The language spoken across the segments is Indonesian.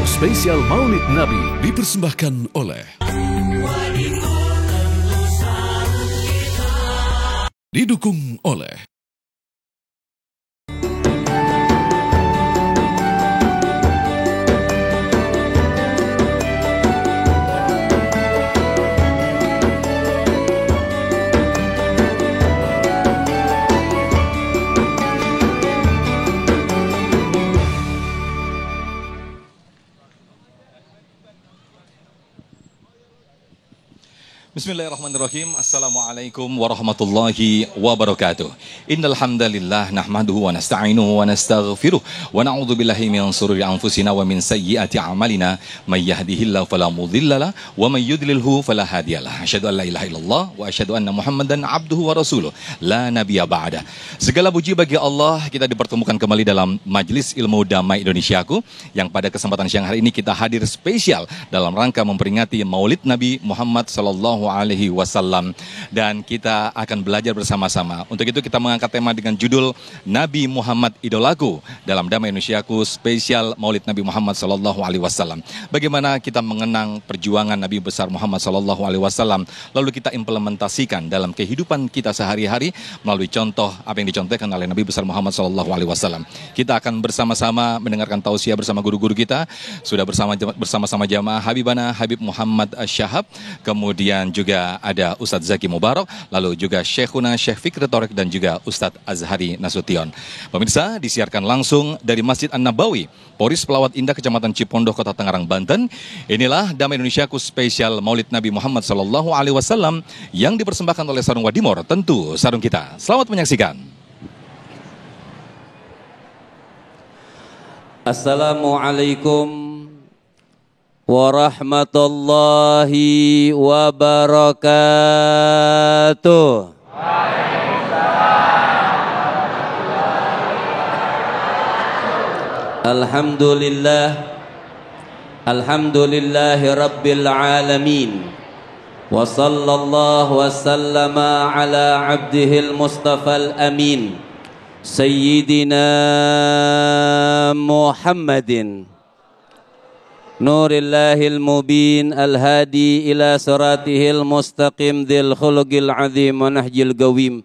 spesial Maulid Nabi dipersembahkan oleh didukung oleh Bismillahirrahmanirrahim. Assalamualaikum warahmatullahi wabarakatuh. Innal hamdalillah nahmaduhu wa nasta'inuhu wa nastaghfiruh wa na'udzu billahi min shururi anfusina wa min sayyiati a'malina may yahdihillahu fala mudhillalah wa may yudlilhu fala hadiyalah. Asyhadu an la ilaha illallah wa asyhadu anna Muhammadan abduhu wa rasuluh la nabiyya ba'da. Segala puji bagi Allah, kita dipertemukan kembali dalam Majelis Ilmu Damai Indonesiaku yang pada kesempatan siang hari ini kita hadir spesial dalam rangka memperingati Maulid Nabi Muhammad sallallahu alaihi wasallam, dan kita akan belajar bersama-sama. Untuk itu kita mengangkat tema dengan judul Nabi Muhammad Idolaku dalam Damai Indonesiaku spesial Maulid Nabi Muhammad sallallahu alaihi wasallam. Bagaimana kita mengenang perjuangan Nabi besar Muhammad sallallahu alaihi wasallam, lalu kita implementasikan dalam kehidupan kita sehari-hari melalui contoh apa yang dicontohkan oleh Nabi besar Muhammad sallallahu alaihi wasallam. Kita akan bersama-sama mendengarkan tausiah bersama guru-guru kita. Sudah bersama-sama jamaah Habibana Habib Muhammad Syahab, kemudian juga ada Ustadz Zaki Mubarak, lalu juga Syekhuna Syekh Fikri Thoriq dan juga Ustadz Azhari Nasution. Pemirsa, disiarkan langsung dari Masjid An-Nabawi, Poris Pelawat Indah, Kecamatan Cipondoh, Kota Tangerang, Banten. Inilah Damai Indonesiaku spesial Maulid Nabi Muhammad sallallahu alaihi wasallam yang dipersembahkan oleh Sarung Wadimor, tentu sarung kita. Selamat menyaksikan. Assalamualaikum warahmatullahi wabarakatuh. Alhamdulillahi rabbil alamin. Wa sallallahu wa sallama ala abdihil mustafal amin, Sayyidina Muhammadin Nurillahil mubin al-hadi ila siratihil mustaqim dhil khuluqil azim wa nahjil gawim.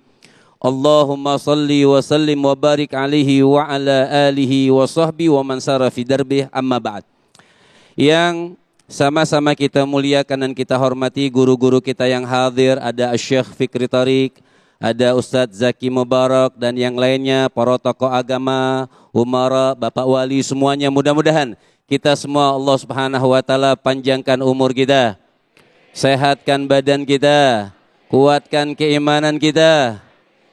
Allahumma salli wa sallim wa barik alaihi wa ala alihi wa sahbihi wa man sara fi darbih, amma ba'd. Yang sama-sama kita muliakan dan kita hormati guru-guru kita yang hadir, ada Syekh Fikri Thoriq, ada Ustadz Zaki Mubarak dan yang lainnya, para tokoh agama, umara, Bapak Wali, semuanya mudah-mudahan kita semua Allah Subhanahu wa taala panjangkan umur kita, sehatkan badan kita, kuatkan keimanan kita.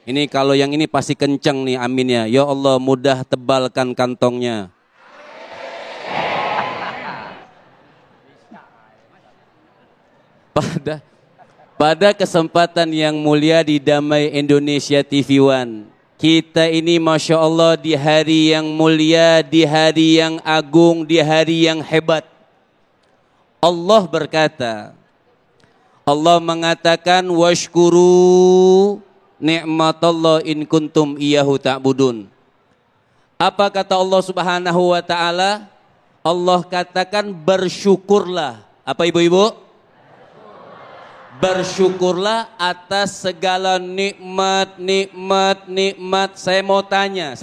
Ini kalau yang ini pasti kencang nih aminnya. Ya Allah, mudah tebalkan kantongnya. Pada kesempatan yang mulia di Damai Indonesia TV One, kita ini Masya Allah di hari yang mulia, di hari yang agung, di hari yang hebat. Allah berkata, Allah mengatakan washkuru ni'matallah in kuntum iyyahu ta'budun. Apa kata Allah Subhanahu wa taala? Allah katakan bersyukurlah. Apa ibu-ibu? Bersyukurlah atas segala nikmat. Saya mau tanya,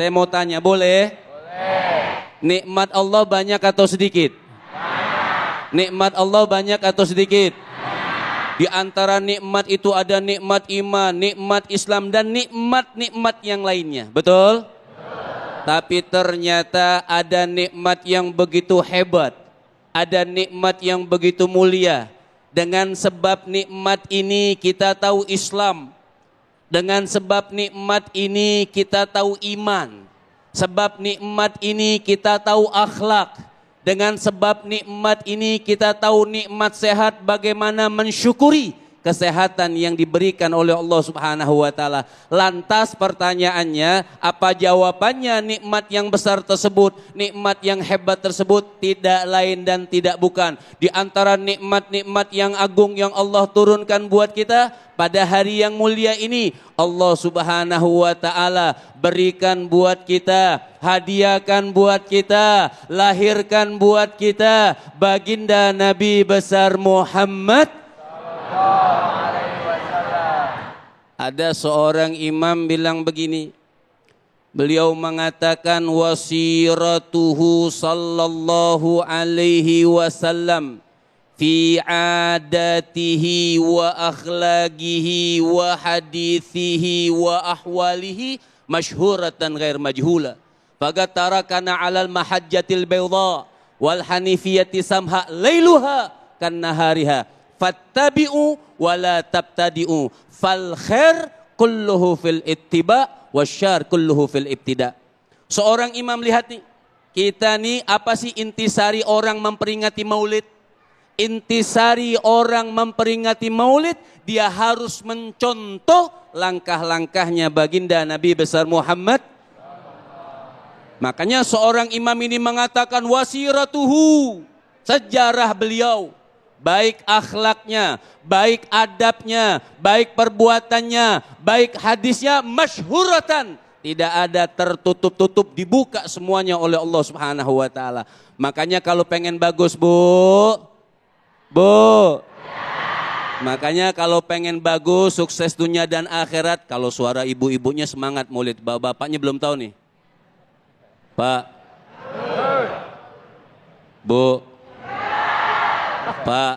boleh? Boleh. Nikmat Allah banyak atau sedikit? Banyak. Nikmat Allah banyak atau sedikit? Banyak. Di antara nikmat itu ada nikmat iman, nikmat Islam, dan nikmat-nikmat yang lainnya. Betul? Betul. Tapi ternyata ada nikmat yang begitu hebat, ada nikmat yang begitu mulia. Dengan sebab nikmat ini kita tahu Islam. Dengan sebab nikmat ini kita tahu iman. Sebab nikmat ini kita tahu akhlak. Dengan sebab nikmat ini kita tahu nikmat sehat, bagaimana mensyukuri kesehatan yang diberikan oleh Allah Subhanahu wa taala. Lantas pertanyaannya, apa jawabannya nikmat yang besar tersebut, nikmat yang hebat tersebut? Tidak lain dan tidak bukan di antara nikmat-nikmat yang agung yang Allah turunkan buat kita pada hari yang mulia ini. Allah Subhanahu wa taala berikan buat kita, hadiahkan buat kita, lahirkan buat kita baginda Nabi besar Muhammad. Ada seorang imam bilang begini, beliau mengatakan wasiratuhu sallallahu alaihi wasallam fi adatihi wa akhlaqihi wa hadithihi wa ahwalihi masyhuratan ghair majhula faqad tarakana 'alal mahajjatil bayda wal hanifiyati samha lailuha kan nahariha fattabi'u wa la tabtadi'u fal khair kulluhu fil ittiba wasyar kulluhu fil ibtida. Seorang imam lihat nih, kita nih apa sih intisari orang memperingati maulid? Intisari orang memperingati maulid, dia harus mencontoh langkah-langkahnya baginda Nabi besar Muhammad. Makanya seorang imam ini mengatakan wasiratuhu, sejarah beliau, baik akhlaknya, baik adabnya, baik perbuatannya, baik hadisnya masyhuratan, tidak ada tertutup-tutup, dibuka semuanya oleh Allah Subhanahu wa taala. Makanya kalau pengen bagus, Bu. Makanya kalau pengen bagus, sukses dunia dan akhirat, kalau suara ibu-ibunya semangat maulid, bapak-bapaknya belum tahu nih. Pak. Bu. Pak.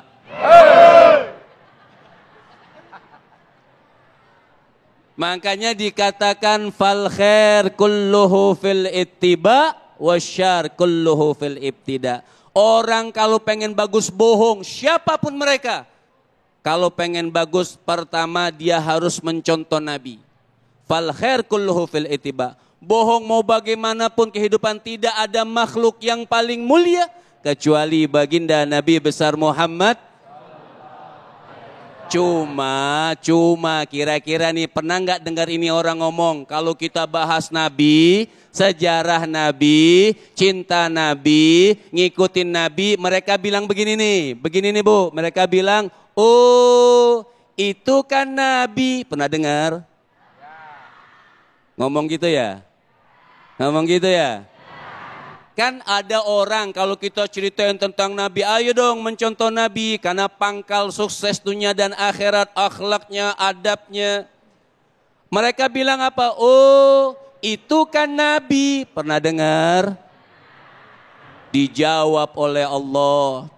Makanya dikatakan fal khair kulluhu fil ittiba wasyar kulluhu fil ibtida. Orang kalau pengen bagus bohong, siapapun mereka. Kalau pengen bagus, pertama dia harus mencontoh Nabi. Fal khair kulluhu fil ittiba. Bohong mau bagaimanapun kehidupan, tidak ada makhluk yang paling mulia kecuali baginda Nabi besar Muhammad. Cuma kira-kira nih pernah nggak dengar ini orang ngomong, kalau kita bahas Nabi, sejarah Nabi, cinta Nabi, ngikutin Nabi, mereka bilang begini nih Bu, mereka bilang, oh itu kan Nabi. Pernah dengar? Ngomong gitu ya? Kan ada orang kalau kita ceritain tentang Nabi, ayo dong mencontoh Nabi. Karena pangkal sukses dunia dan akhirat, akhlaknya, adabnya. Mereka bilang apa? Oh itu kan Nabi. Pernah dengar? Dijawab oleh Allah.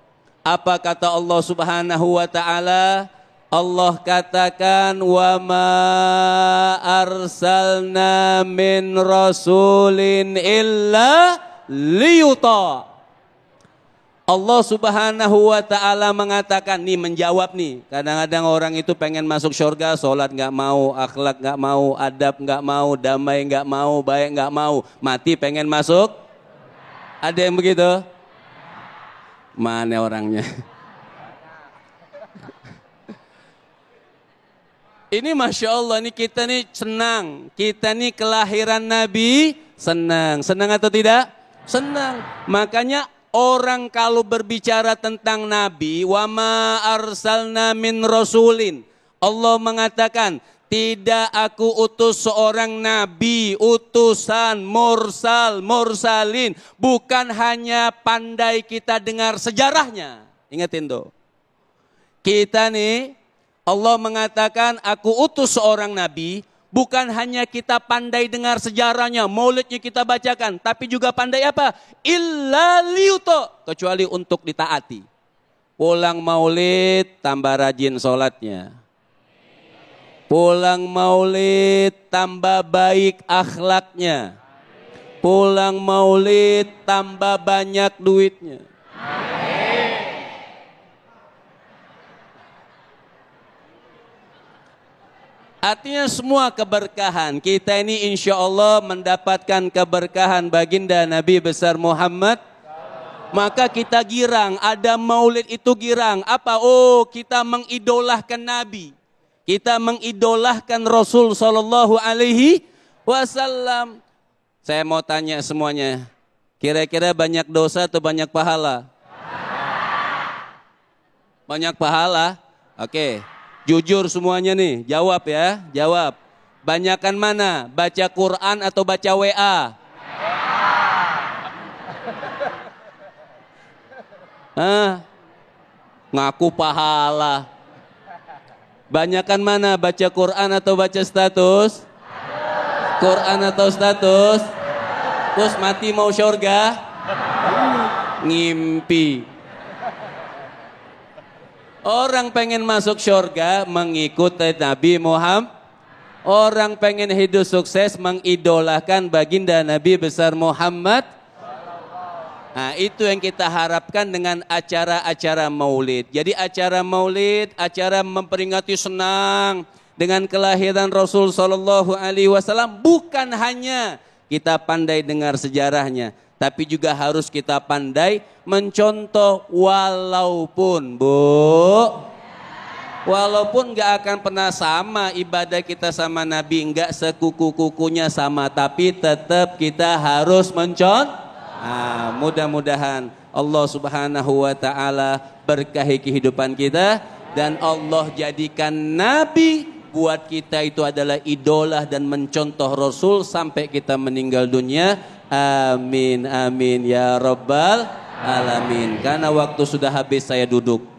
Apa kata Allah Subhanahu wa ta'ala? Allah katakan wa ma arsalna min rasulin illa liyuta. Allah Subhanahu wa ta'ala mengatakan, nih menjawab nih. Kadang-kadang orang itu pengen masuk surga, sholat gak mau, akhlak gak mau, adab gak mau, damai gak mau, baik gak mau, mati pengen masuk. Ada yang begitu? Mana orangnya? Ini Masya Allah, ini kita nih senang. Kita nih kelahiran Nabi, senang. Senang atau tidak? Senang. Makanya orang kalau berbicara tentang Nabi, wa ma arsalna min rasulin, Allah mengatakan, tidak aku utus seorang Nabi, utusan, mursalin. Bukan hanya pandai kita dengar sejarahnya. Ingatin tuh. Kita nih, Allah mengatakan aku utus seorang Nabi. Bukan hanya kita pandai dengar sejarahnya, maulidnya kita bacakan. Tapi juga pandai apa? Illa liyuto. Kecuali untuk ditaati. Pulang maulid tambah rajin sholatnya. Pulang maulid tambah baik akhlaknya. Pulang maulid tambah banyak duitnya. Artinya semua keberkahan. Kita ini insya Allah mendapatkan keberkahan baginda Nabi besar Muhammad. Maka kita girang, ada maulid itu girang. Apa? Oh, kita mengidolahkan Nabi. Kita mengidolahkan Rasul Sallallahu Alaihi Wasallam. Saya mau tanya semuanya, kira-kira banyak dosa atau banyak pahala? Banyak pahala? Oke, jujur semuanya nih, jawab ya, jawab. Banyakan mana? Baca Quran atau baca WA? Ngaku pahala. Banyakan mana? Baca Quran atau baca status? Quran atau status? Terus mati mau surga? Ngimpi. Orang pengen masuk surga mengikuti Nabi Muhammad. Orang pengen hidup sukses mengidolakan baginda Nabi besar Muhammad. Nah, itu yang kita harapkan dengan acara-acara maulid. Jadi acara maulid, acara memperingati senang dengan kelahiran Rasul Sallallahu Alaihi Wasallam, bukan hanya kita pandai dengar sejarahnya, tapi juga harus kita pandai mencontoh. Walaupun gak akan pernah sama ibadah kita sama Nabi, gak sekuku-kukunya sama, tapi tetap kita harus mencontoh. Mudah-mudahan Allah Subhanahu wa Ta'ala berkahi kehidupan kita, dan Allah jadikan Nabi buat kita itu adalah idola dan mencontoh Rasul sampai kita meninggal dunia. Amin amin ya rabbal alamin. Karena waktu sudah habis, saya duduk.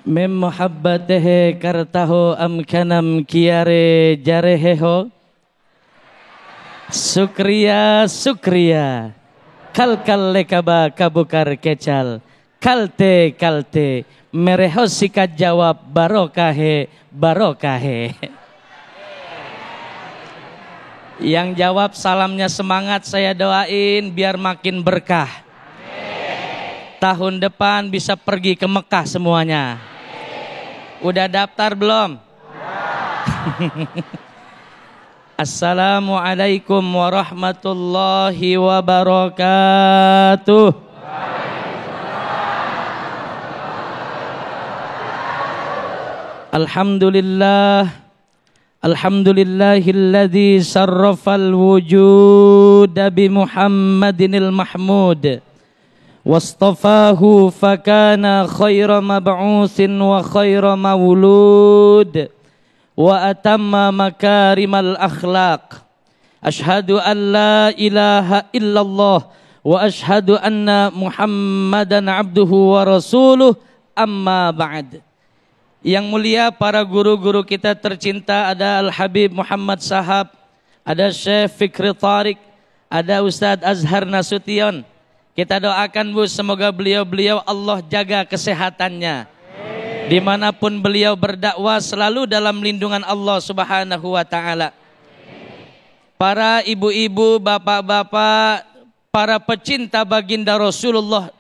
Mem muhabbatehe kartaho amkanam kiare jareheho. Sukriya sukriya kalkal lekaba kabukar kecal kalte kalte mereho sikat jawab barokahe barokahe. Yang jawab salamnya semangat, saya doain biar makin berkah. Tahun depan bisa pergi ke Mekah semuanya. Udah daftar belum? Assalamualaikum warahmatullahi wabarakatuh. Alhamdulillah. Alhamdulillahilladzi sarrafal wujuda bi Muhammadinil Mahmud. Wastafahu fakana khaira mab'usin wa khaira mawlud wa atamma makarimal akhlaq. Ashhadu an la ilaha illallah wa ashhadu anna Muhammadan abduhu wa rasuluh, amma ba'd. Yang mulia para guru-guru kita tercinta, ada Al-Habib Muhammad Sahab, ada Syekh Fikri Tariq, ada Ustadz Azhar Nasution. Kita doakan Bu, semoga beliau-beliau Allah jaga kesehatannya. Dimanapun beliau berdakwah selalu dalam lindungan Allah Subhanahu wa Ta'ala. Para ibu-ibu, bapak-bapak, para pecinta baginda Rasulullah,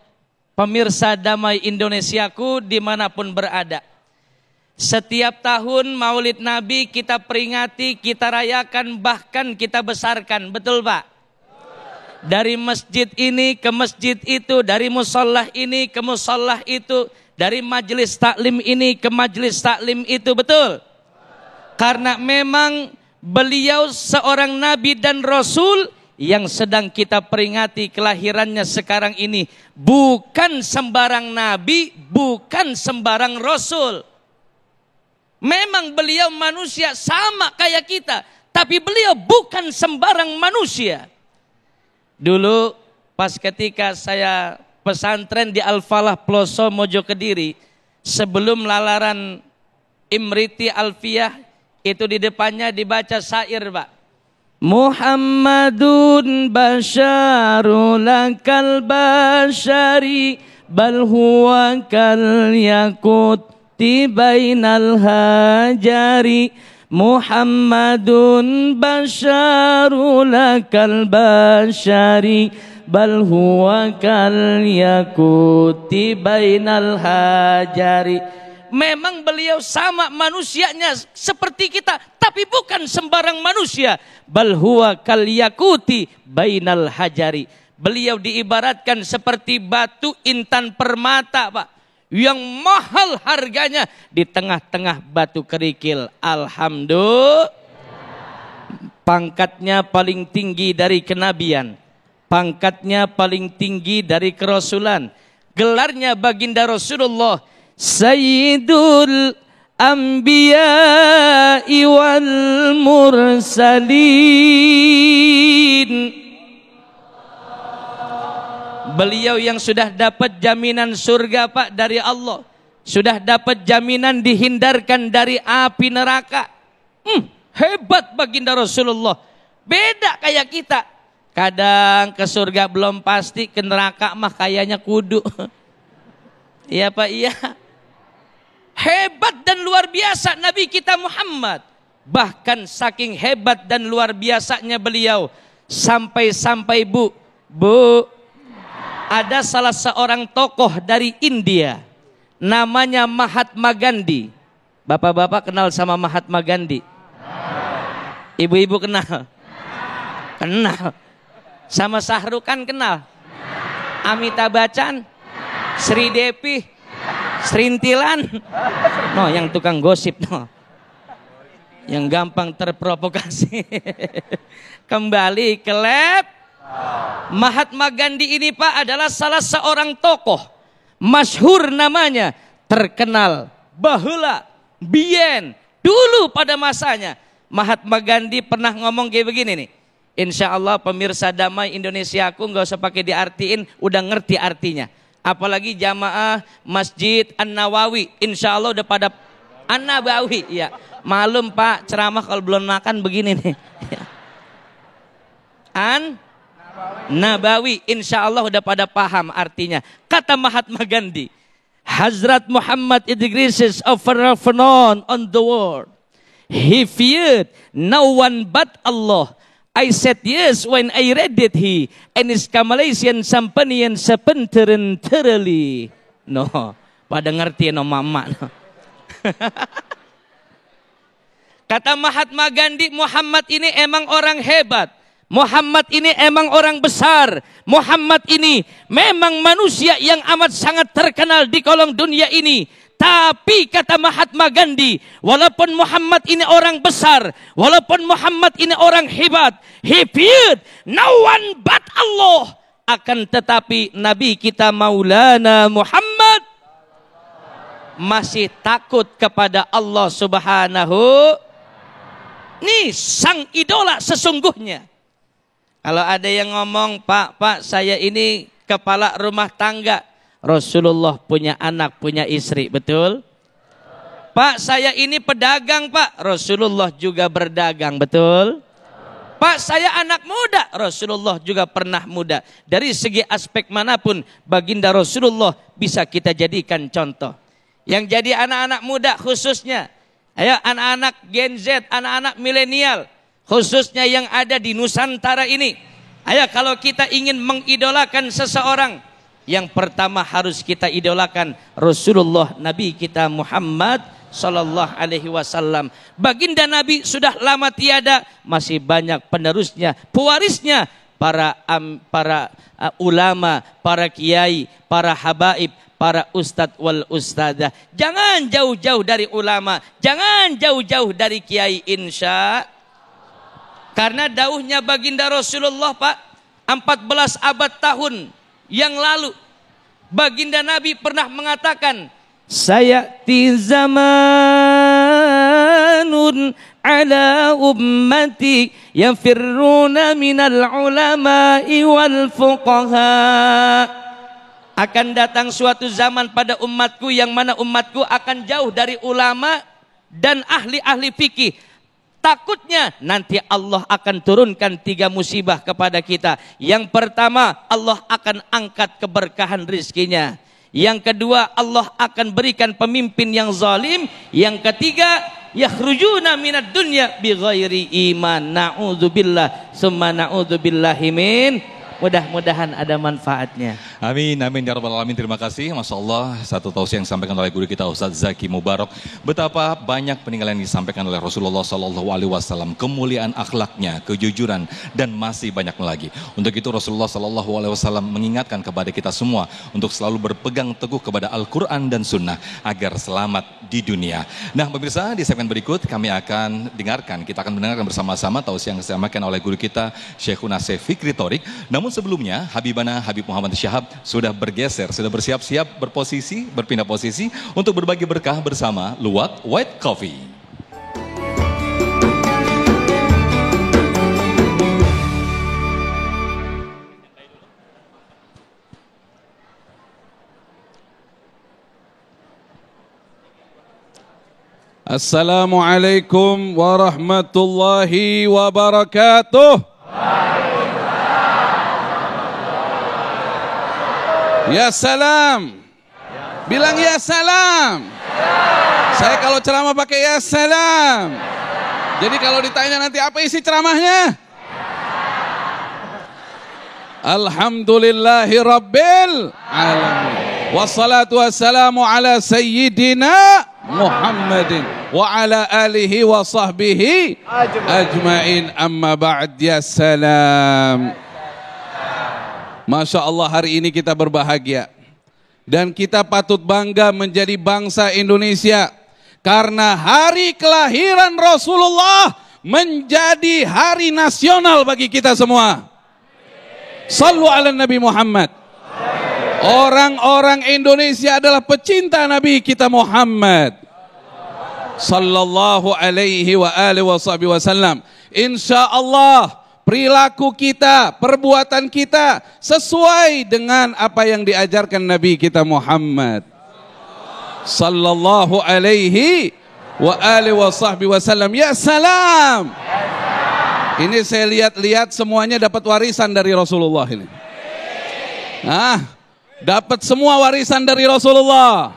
pemirsa Damai Indonesiaku dimanapun berada. Setiap tahun Maulid Nabi kita peringati, kita rayakan, bahkan kita besarkan. Betul Pak? Dari masjid ini ke masjid itu, dari musallah ini ke musallah itu, dari majelis taklim ini ke majelis taklim itu, betul? Karena memang beliau seorang nabi dan rasul yang sedang kita peringati kelahirannya sekarang ini. Bukan sembarang nabi, bukan sembarang rasul. Memang beliau manusia sama kayak kita, tapi beliau bukan sembarang manusia. Dulu pas ketika saya pesantren di Al-Falah Ploso Mojo Kediri, sebelum lalaran Imriti Alfiyah, itu di depannya dibaca syair Pak. Muhammadun basyarul lakal basyari bal huwa kal yakut tibainal hajari. Muhammadun basyarul lakal basyari bal huwa kal yakuti bainal hajari. Memang beliau sama manusianya seperti kita, tapi bukan sembarang manusia. Bal huwa kal yakuti bainal hajari. Beliau diibaratkan seperti batu intan permata, Pak, yang mahal harganya di tengah-tengah batu kerikil. Alhamdulillah. Pangkatnya paling tinggi dari kenabian, pangkatnya paling tinggi dari kerasulan. Gelarnya baginda Rasulullah Sayyidul Anbiya'i wal Mursalin. Beliau yang sudah dapat jaminan surga, Pak, dari Allah, sudah dapat jaminan dihindarkan dari api neraka. Hebat baginda Rasulullah. Beda kayak kita. Kadang ke surga belum pasti, ke neraka mah kayaknya kudu. Iya Pak, iya. Hebat dan luar biasa Nabi kita Muhammad. Bahkan saking hebat dan luar biasanya beliau, sampai-sampai Bu, ada salah seorang tokoh dari India, namanya Mahatma Gandhi. Bapak-bapak kenal sama Mahatma Gandhi? Ibu-ibu kenal? Kenal. Sama Sahrukan kenal? Amitabh Bachchan? Sri Devi? Serintilan? No, yang tukang gosip, no. Yang gampang terprovokasi. Kembali ke lab. Mahatma Gandhi ini, Pak, adalah salah seorang tokoh masyhur namanya, terkenal bahula bien dulu pada masanya. Mahatma Gandhi pernah ngomong kayak begini nih. Insya Allah pemirsa Damai Indonesia aku nggak usah pakai diartiin, udah ngerti artinya. Apalagi jamaah Masjid An-Nawawi, insya Allah udah pada An-Nabawi. Ya, malum Pak, ceramah kalau belum makan begini nih. An-Nabawi, insya Allah udah pada paham artinya. Kata Mahatma Gandhi, Hazrat Muhammad is the greatest of phenomenon on the world. He feared no one but Allah. I said yes when I read it he and his Malaysian companion sepenterly. No, pada ngerti no mama. No. Kata Mahatma Gandhi, Muhammad ini emang orang hebat. Muhammad ini emang orang besar. Muhammad ini memang manusia yang amat sangat terkenal di kolong dunia ini. Tapi kata Mahatma Gandhi, walaupun Muhammad ini orang besar, walaupun Muhammad ini orang hebat, he feared no one but Allah. Akan tetapi Nabi kita Maulana Muhammad masih takut kepada Allah Subhanahu. Nih sang idola sesungguhnya. Kalau ada yang ngomong, Pak, saya ini kepala rumah tangga. Rasulullah punya anak, punya istri, betul? Pak, saya ini pedagang, Pak. Rasulullah juga berdagang, betul? Pak, saya anak muda. Rasulullah juga pernah muda. Dari segi aspek manapun, baginda Rasulullah bisa kita jadikan contoh. Yang jadi anak-anak muda khususnya, ayo anak-anak Gen Z, anak-anak milenial, khususnya yang ada di Nusantara ini. Ayo kalau kita ingin mengidolakan seseorang, yang pertama harus kita idolakan Rasulullah Nabi kita Muhammad sallallahu alaihi wasallam. Baginda Nabi sudah lama tiada, masih banyak penerusnya, pewarisnya, para ulama, para kiai, para habaib, para ustadz wal ustadzah. Jangan jauh-jauh dari ulama, jangan jauh-jauh dari kiai, insya. Karena dauhnya baginda Rasulullah, Pak, 14 abad tahun yang lalu baginda Nabi pernah mengatakan, sayati zamanun ala ummati yafirruna minal ulama'i wal fuqaha. Akan datang suatu zaman pada umatku yang mana umatku akan jauh dari ulama dan ahli-ahli fikih. Takutnya nanti Allah akan turunkan 3 musibah kepada kita. Yang pertama, Allah akan angkat keberkahan rizkinya. Yang kedua, Allah akan berikan pemimpin yang zalim. Yang ketiga, yakhrujuna minad dunya bighairi iman. Na'udzubillah summa na'udzubillahi min. Mudah-mudahan ada manfaatnya. Amin, amin ya rabbal alamin. Terima kasih, Masya Allah. Satu tausiah yang disampaikan oleh guru kita Ustadz Zaki Mubarak. Betapa banyak peninggalan yang disampaikan oleh Rasulullah SAW. Kemuliaan akhlaknya, kejujuran, dan masih banyak lagi. Untuk itu Rasulullah SAW mengingatkan kepada kita semua untuk selalu berpegang teguh kepada Al-Quran dan Sunnah agar selamat di dunia. Nah pemirsa, di segmen berikut kami akan dengarkan, kita akan mendengarkan bersama-sama tausiah yang disampaikan oleh guru kita Syekhuna Syekh Fikri Thorik. Namun sebelumnya Habibana Habib Muhammad Syahab sudah bergeser, sudah bersiap-siap berpindah posisi untuk berbagi berkah bersama Luwak White Coffee. Assalamualaikum warahmatullahi wabarakatuh. Ya salam. Bilang ya salam. Saya kalau ceramah pakai ya salam. Jadi kalau ditanya nanti apa isi ceramahnya? Alhamdulillahi rabbil alamin. Wassalatu wassalamu ala sayyidina Muhammadin wa ala alihi wa sahbihi ajma'in, amma ba'd. Ya salam. Masya Allah, hari ini kita berbahagia dan kita patut bangga menjadi bangsa Indonesia karena hari kelahiran Rasulullah menjadi hari nasional bagi kita semua. Sallu ala Nabi Muhammad. Orang-orang Indonesia adalah pecinta Nabi kita Muhammad sallallahu alaihi wa alihi wasallam. Insyaallah perilaku kita, perbuatan kita sesuai dengan apa yang diajarkan Nabi kita Muhammad sallallahu alaihi wa alihi wasallam. Ya salam. Ini saya lihat-lihat semuanya dapat warisan dari Rasulullah ini. Dapat semua warisan dari Rasulullah.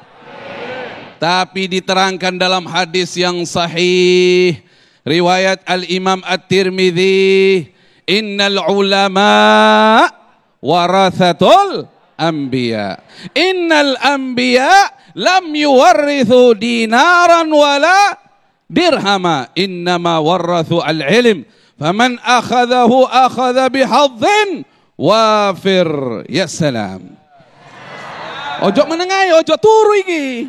Tapi diterangkan dalam hadis yang sahih riwayat Al-Imam At-Tirmidzi, innal ulama warathatul anbiya. Innal anbiya lam yuwarrithu dinaran wala dirhama, innama warathu al-ilm. Faman akhadahu akhadha bihadzin wafir. Ya salam. Ojo menengai, ojo turu iki.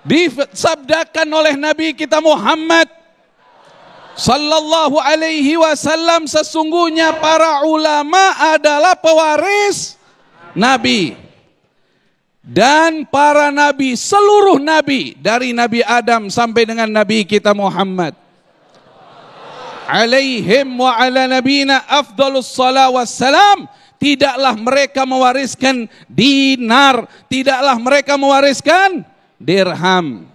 Disabdakan oleh Nabi kita Muhammad sallallahu alaihi wasallam, sesungguhnya para ulama adalah pewaris Nabi. Dan para nabi, seluruh nabi dari Nabi Adam sampai dengan Nabi kita Muhammad alaihim wa ala nabina afdalus salat wassalam, tidaklah mereka mewariskan dinar, tidaklah mereka mewariskan dirham.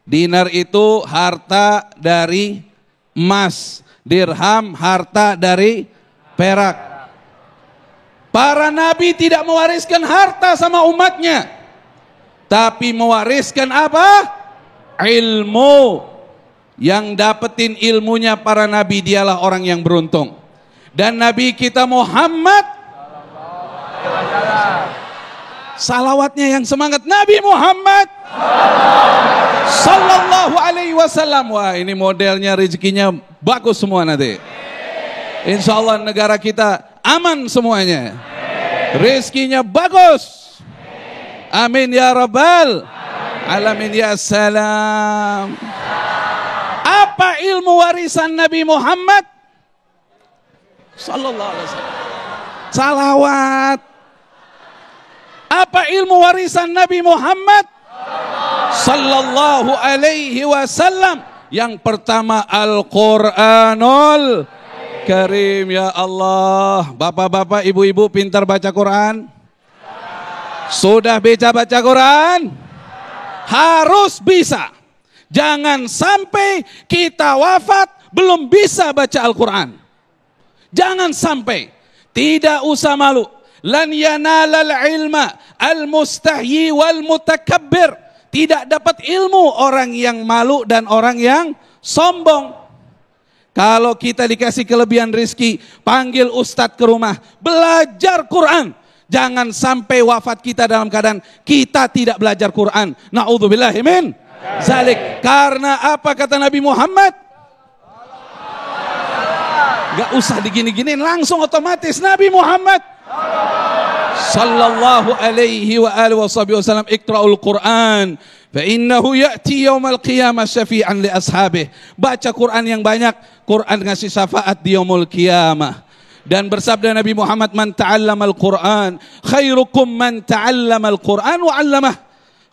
Dinar itu harta dari emas, dirham harta dari perak. Para nabi tidak mewariskan harta sama umatnya, tapi mewariskan apa? Ilmu. Yang dapetin ilmunya para nabi dialah orang yang beruntung. Dan Nabi kita Muhammad, salawatnya yang semangat, Nabi Muhammad sallallahu alaihi wasallam. Wah, ini modelnya rezekinya bagus semua nanti. Insya Allah negara kita aman semuanya, rezekinya bagus. Amin ya rabbal alamin. Ya salam. Apa ilmu warisan Nabi Muhammad sallallahu alaihi wasallam? Salawat. Apa ilmu warisan Nabi Muhammad sallallahu alaihi wasallam? Yang pertama Al-Qur'anul Karim. Ya Allah, bapak-bapak, ibu-ibu pintar baca Quran? Sudah bisa baca Quran? Harus bisa. Jangan sampai kita wafat belum bisa baca Al-Quran. Jangan sampai. Tidak usah malu. Lan yanalal ilma al-mustahyi wal mutakabbir. Tidak dapat ilmu orang yang malu dan orang yang sombong. Kalau kita dikasih kelebihan rizki, panggil ustadz ke rumah, belajar Quran. Jangan sampai wafat kita dalam keadaan kita tidak belajar Quran. Na'udzubillahi min zalik. Karena apa kata Nabi Muhammad? Gak usah digini-giniin, langsung otomatis Nabi Muhammad sallallahu alaihi wa alihi wasallam, iqra'ul Quran fa innahu ya'ti yaumal qiyamah syafi'an li ashabih. Baca Quran yang banyak, Quran ngasih syafaat di yaumul qiyamah. Dan bersabda Nabi Muhammad, man ta'allamal Quran khairukum man ta'allamal Quran wa 'allamah.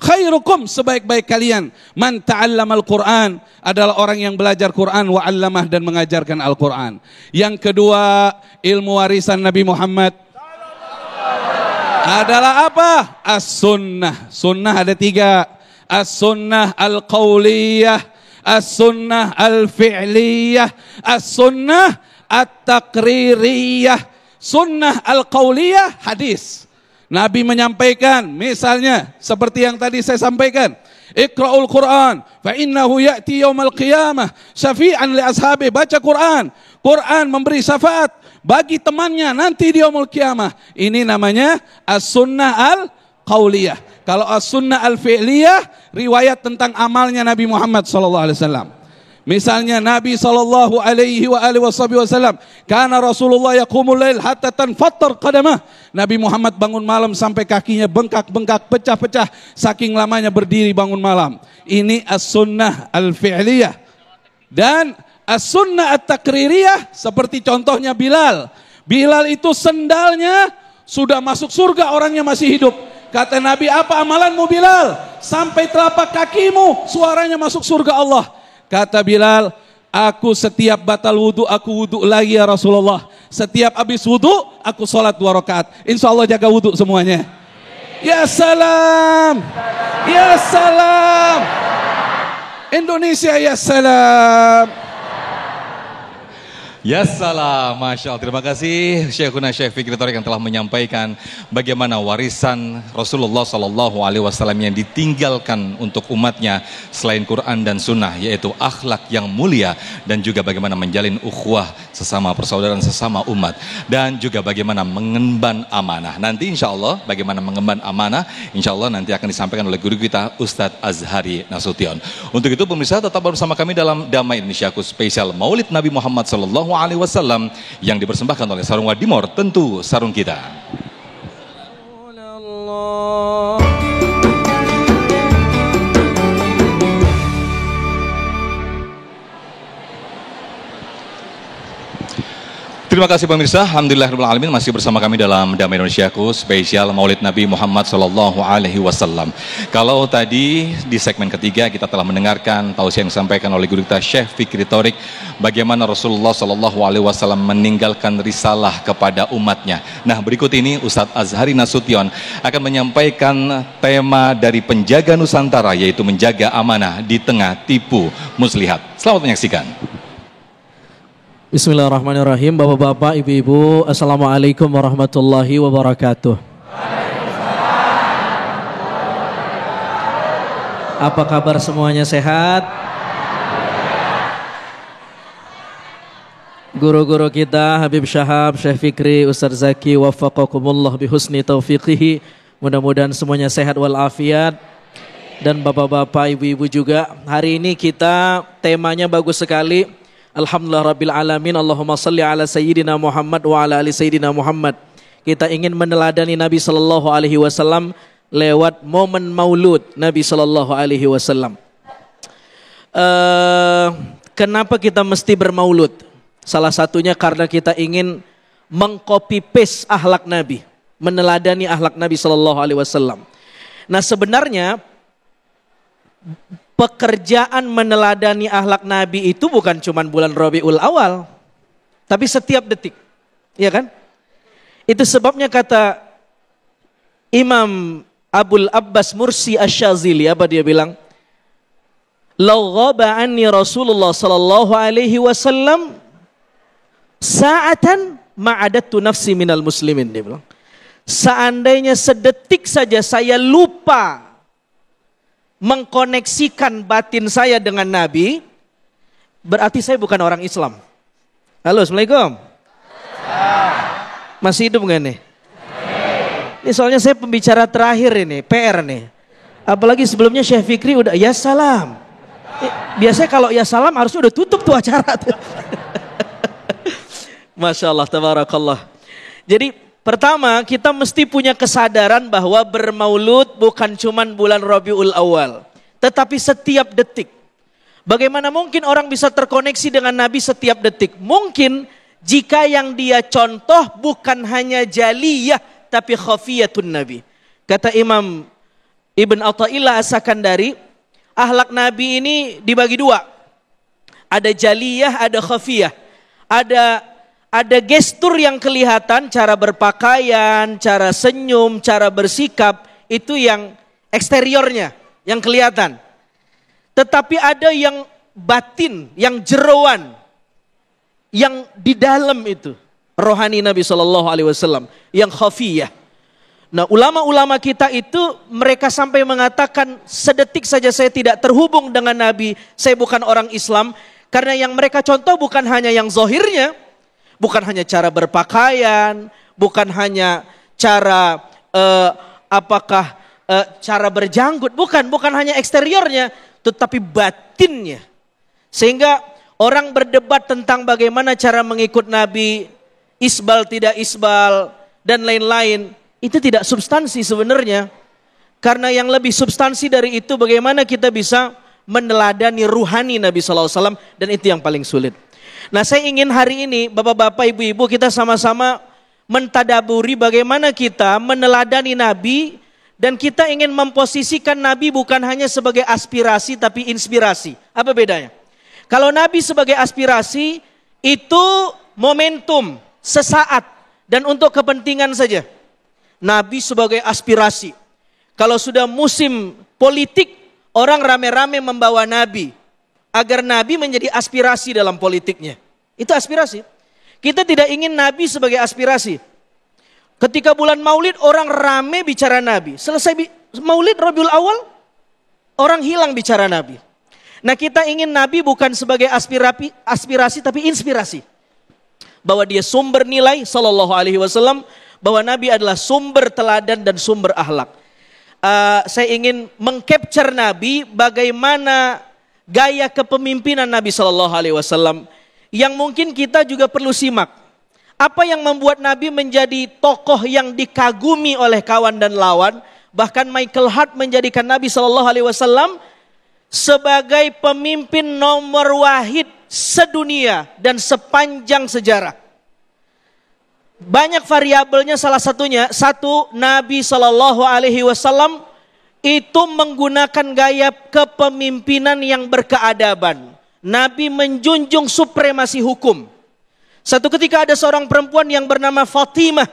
Khairukum, sebaik-baik kalian, man ta'allamal Quran, adalah orang yang belajar Quran wa 'allamah, dan mengajarkan Al-Quran. Yang kedua, ilmu warisan Nabi Muhammad adalah apa? As-sunnah. Sunnah ada 3. As-sunnah al-qawliyah, as-sunnah al-fi'liyah, as-sunnah at-taqririyah. Sunnah al-qawliyah, hadis. Nabi menyampaikan, misalnya seperti yang tadi saya sampaikan, Iqra'ul Quran fa innahu ya'ti yaumal qiyamah syafi'an li ashabi. Baca Quran. Quran memberi syafaat bagi temannya nanti di yaumul qiyamah. Ini namanya as-sunnah al-qauliyah. Kalau as-sunnah al-fi'liyah, riwayat tentang amalnya Nabi Muhammad sallallahu alaihi wasallam. Misalnya Nabi sallallahu alaihi wasallam, kana Rasulullah yaqumul lail hatta tanfattar qadamah. Nabi Muhammad bangun malam sampai kakinya bengkak-bengkak, pecah-pecah saking lamanya berdiri bangun malam. Ini as-sunnah al-fi'liyah. Dan as-sunnah at-taqririyah seperti contohnya Bilal. Bilal itu sendalnya sudah masuk surga, orangnya masih hidup. Kata Nabi, apa amalanmu Bilal? Sampai telapak kakimu suaranya masuk surga Allah. Kata Bilal, aku setiap batal wudu, aku wudu lagi ya Rasulullah. Setiap habis wudu, aku sholat 2 rakaat. Insya Allah jaga wudu semuanya. Ya salam, ya salam. Indonesia ya salam. Ya salam, Masya Allah. Terima kasih Syekhuna Syekh Fikri Thorik yang telah menyampaikan bagaimana warisan Rasulullah SAW yang ditinggalkan untuk umatnya selain Quran dan Sunnah, yaitu akhlak yang mulia, dan juga bagaimana menjalin ukhuwah sesama persaudaraan, sesama umat, dan juga bagaimana mengemban amanah. Nanti insya Allah bagaimana mengemban amanah, insya Allah nanti akan disampaikan oleh guru kita Ustadz Azhari Nasution. Untuk itu pemirsa tetap bersama kami dalam Damai Indonesiaku spesial Maulid Nabi Muhammad SAW yang dipersembahkan oleh Sarung Wadimor, tentu sarung kita. Terima kasih pemirsa, alhamdulillahirrahmanirrahim, masih bersama kami dalam Damai Indonesiaku spesial Maulid Nabi Muhammad SAW. Kalau tadi di segmen ketiga kita telah mendengarkan tausiah yang disampaikan oleh guru kita Syekh Fikri Thorik, bagaimana Rasulullah SAW meninggalkan risalah kepada umatnya. Nah, berikut ini Ustadz Azhari Nasution akan menyampaikan tema dari penjaga Nusantara, yaitu menjaga amanah di tengah tipu muslihat. Selamat menyaksikan. Bismillahirrahmanirrahim. Bapak-bapak, ibu-ibu, assalamualaikum warahmatullahi wabarakatuh. Apa kabar semuanya, sehat? Guru-guru kita Habib Syahab, Syekh Fikri, Ustaz Zaki, waffaqakumullah bihusni taufiqihi. Mudah-mudahan semuanya sehat walafiat. Dan bapak-bapak, ibu-ibu juga. Hari ini kita temanya bagus sekali. Alhamdulillah Rabbil Alamin, Allahumma salli ala Sayyidina Muhammad wa ala ali Sayyidina Muhammad. Kita ingin meneladani Nabi Sallallahu Alaihi Wasallam lewat momen maulud Nabi Sallallahu Alaihi Wasallam. Kenapa kita mesti bermaulud? Salah satunya karena kita ingin mengcopy paste akhlak Nabi, meneladani akhlak Nabi Sallallahu Alaihi Wasallam. Nah, sebenarnya pekerjaan meneladani akhlak Nabi itu bukan cuma bulan Rabiul Awal, tapi setiap detik, ya kan? Itu sebabnya kata Imam Abul Abbas Mursi Asy-Syadzili, apa dia bilang? Lau ghaba anni Rasulullah sallallahu alaihi wasallam sa'atan ma'adattu nafsi minal muslimin, dia bilang. Seandainya sedetik saja saya lupa mengkoneksikan batin saya dengan Nabi, berarti saya bukan orang Islam. Halo, Assalamualaikum. Masih hidup nggak nih? Ini soalnya saya pembicara terakhir ini, PR nih. Apalagi sebelumnya Syekh Fikri udah ya salam. Biasanya kalau ya salam harusnya udah tutup tuh acara. Masya Allah, tabarakallah. Jadi pertama kita mesti punya kesadaran bahwa bermaulud bukan cuman bulan Rabiul Awal. Tetapi setiap detik. Bagaimana mungkin orang bisa terkoneksi dengan Nabi setiap detik? Mungkin jika yang dia contoh bukan hanya jaliyah tapi khafiyatun Nabi. Kata Imam Ibn Athaillah As-Sakandari, akhlak Nabi ini dibagi dua. Ada jaliyah, ada khafiyah. Ada gestur yang kelihatan, cara berpakaian, cara senyum, cara bersikap, itu yang eksteriornya, yang kelihatan. Tetapi ada yang batin, yang jeroan, yang di dalam itu. Rohani Nabi SAW, yang khafiyah. Nah, ulama-ulama kita itu mereka sampai mengatakan sedetik saja saya tidak terhubung dengan Nabi, saya bukan orang Islam. Karena yang mereka contoh bukan hanya yang zahirnya, bukan hanya cara berpakaian, bukan hanya cara cara berjanggut, bukan hanya eksteriornya, tetapi batinnya. Sehingga orang berdebat tentang bagaimana cara mengikut Nabi, isbal tidak isbal, dan lain-lain. Itu tidak substansi sebenarnya. Karena yang lebih substansi dari itu bagaimana kita bisa meneladani ruhani Nabi SAW, dan itu yang paling sulit. Nah, saya ingin hari ini bapak-bapak, ibu-ibu kita sama-sama mentadaburi bagaimana kita meneladani Nabi, dan kita ingin memposisikan Nabi bukan hanya sebagai aspirasi tapi inspirasi. Apa bedanya? Kalau Nabi sebagai aspirasi itu momentum, sesaat, dan untuk kepentingan saja. Nabi sebagai aspirasi. Kalau sudah musim politik, orang rame-rame membawa Nabi. Agar Nabi menjadi aspirasi dalam politiknya. Itu aspirasi. Kita tidak ingin Nabi sebagai aspirasi. Ketika bulan Maulid orang rame bicara Nabi. Selesai Maulid Rabiul Awal, orang hilang bicara Nabi. Nah, kita ingin Nabi bukan sebagai aspirasi tapi inspirasi. Bahwa dia sumber nilai sallallahu alaihi wasallam, bahwa Nabi adalah sumber teladan dan sumber akhlak. Saya ingin mengcapture Nabi bagaimana gaya kepemimpinan Nabi sallallahu alaihi wasallam yang mungkin kita juga perlu simak. Apa yang membuat Nabi menjadi tokoh yang dikagumi oleh kawan dan lawan? Bahkan Michael Hart menjadikan Nabi SAW sebagai pemimpin nomor wahid sedunia dan sepanjang sejarah. Banyak variabelnya, salah satunya, Nabi SAW itu menggunakan gaya kepemimpinan yang berkeadaban. Nabi menjunjung supremasi hukum. Satu ketika ada seorang perempuan yang bernama Fatimah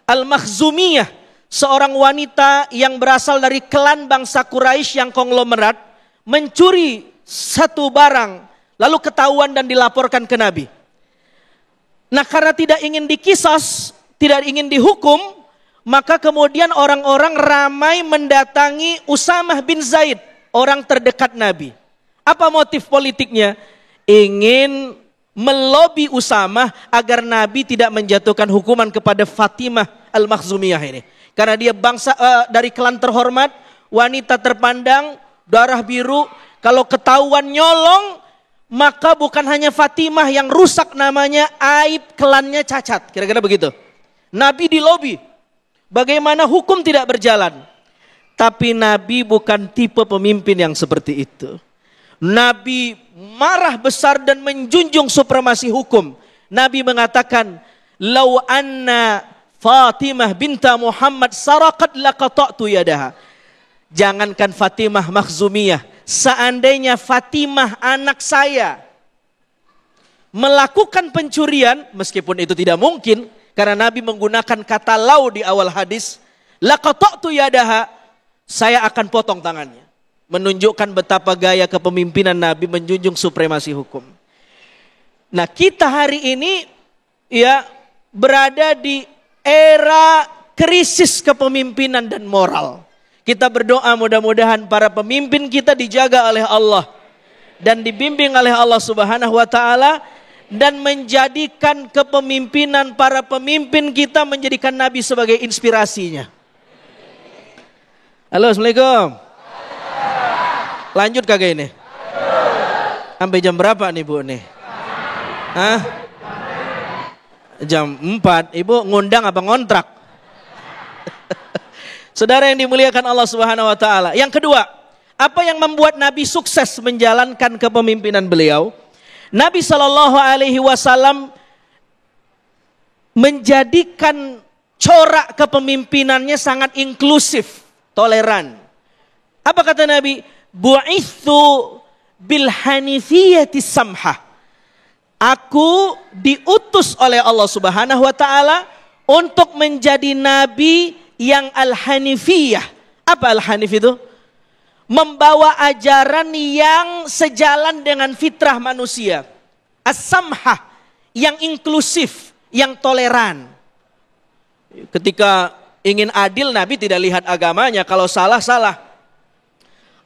Al-Makhzumiyah, seorang wanita yang berasal dari klan bangsa Quraisy yang konglomerat, mencuri satu barang, lalu ketahuan dan dilaporkan ke Nabi. Nah, karena tidak ingin dikisas, tidak ingin dihukum, maka kemudian orang-orang ramai mendatangi Usamah bin Zaid, orang terdekat Nabi. Apa motif politiknya? Ingin melobi Usamah agar Nabi tidak menjatuhkan hukuman kepada Fatimah Al-Makhzumiyah ini. Karena dia bangsa dari klan terhormat, wanita terpandang, darah biru. Kalau ketahuan nyolong, maka bukan hanya Fatimah yang rusak namanya, aib klannya cacat. Kira-kira begitu. Nabi dilobi. Bagaimana hukum tidak berjalan. Tapi Nabi bukan tipe pemimpin yang seperti itu. Nabi marah besar dan menjunjung supremasi hukum. Nabi mengatakan, "Lau anna Fatimah binta Muhammad saraqat laqata'tu yadaha." Jangankan Fatimah Makhzumiyah, seandainya Fatimah anak saya melakukan pencurian, meskipun itu tidak mungkin karena Nabi menggunakan kata lau di awal hadis, laqata'tu yadaha, saya akan potong tangannya. Menunjukkan betapa gaya kepemimpinan Nabi menjunjung supremasi hukum. Nah, kita hari ini ya berada di era krisis kepemimpinan dan moral. Kita berdoa mudah-mudahan para pemimpin kita dijaga oleh Allah dan dibimbing oleh Allah Subhanahu wa taala, dan menjadikan kepemimpinan para pemimpin kita, menjadikan Nabi sebagai inspirasinya. Halo, Assalamualaikum. Lanjut kagak ini? Sampai jam berapa nih Bu nih? Hah? Jam 4. Ibu ngundang apa ngontrak? Saudara yang dimuliakan Allah Subhanahu wa taala. Yang kedua, apa yang membuat Nabi sukses menjalankan kepemimpinan beliau? Nabi Shallallahu alaihi wasallam menjadikan corak kepemimpinannya sangat inklusif, toleran. Apa kata Nabi? Bu'ithu bil hanifiyati samhah. Aku diutus oleh Allah Subhanahu wa taala untuk menjadi nabi yang al-hanifiyah. Apa al-hanif itu? Membawa ajaran yang sejalan dengan fitrah manusia. As-samhah, yang inklusif, yang toleran. Ketika ingin adil, Nabi tidak lihat agamanya. Kalau salah, salah.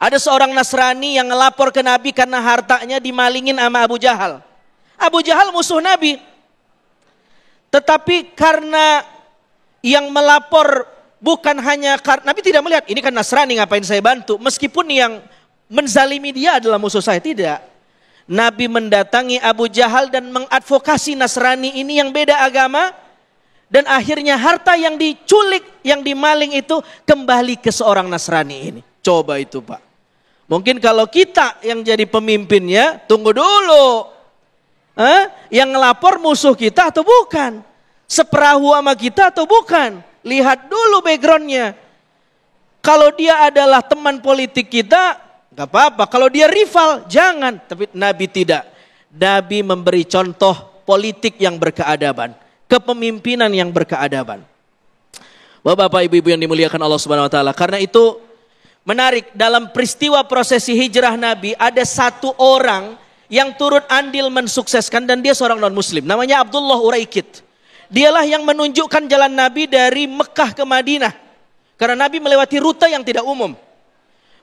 Ada seorang Nasrani yang ngelapor ke Nabi karena hartanya dimalingin sama Abu Jahal. Abu Jahal musuh Nabi. Tetapi karena yang melapor bukan hanya karena Nabi tidak melihat, ini kan Nasrani ngapain saya bantu. Meskipun yang menzalimi dia adalah musuh saya, tidak. Nabi mendatangi Abu Jahal dan mengadvokasi Nasrani ini yang beda agama. Dan akhirnya harta yang diculik, yang dimaling itu kembali ke seorang Nasrani ini. Coba itu Pak. Mungkin kalau kita yang jadi pemimpinnya, tunggu dulu. Yang ngelapor musuh kita atau bukan? Seperahu sama kita atau bukan? Lihat dulu backgroundnya. Kalau dia adalah teman politik kita, gak apa-apa. Kalau dia rival, jangan. Tapi Nabi tidak. Nabi memberi contoh politik yang berkeadaban. Kepemimpinan yang berkeadaban. Bapak-bapak, ibu-ibu yang dimuliakan Allah Subhanahu wa taala. Karena itu menarik, dalam peristiwa prosesi hijrah Nabi ada satu orang yang turut andil mensukseskan, dan dia seorang non-muslim. Namanya Abdullah Uraikid. Dialah yang menunjukkan jalan Nabi dari Mekah ke Madinah. Karena Nabi melewati rute yang tidak umum.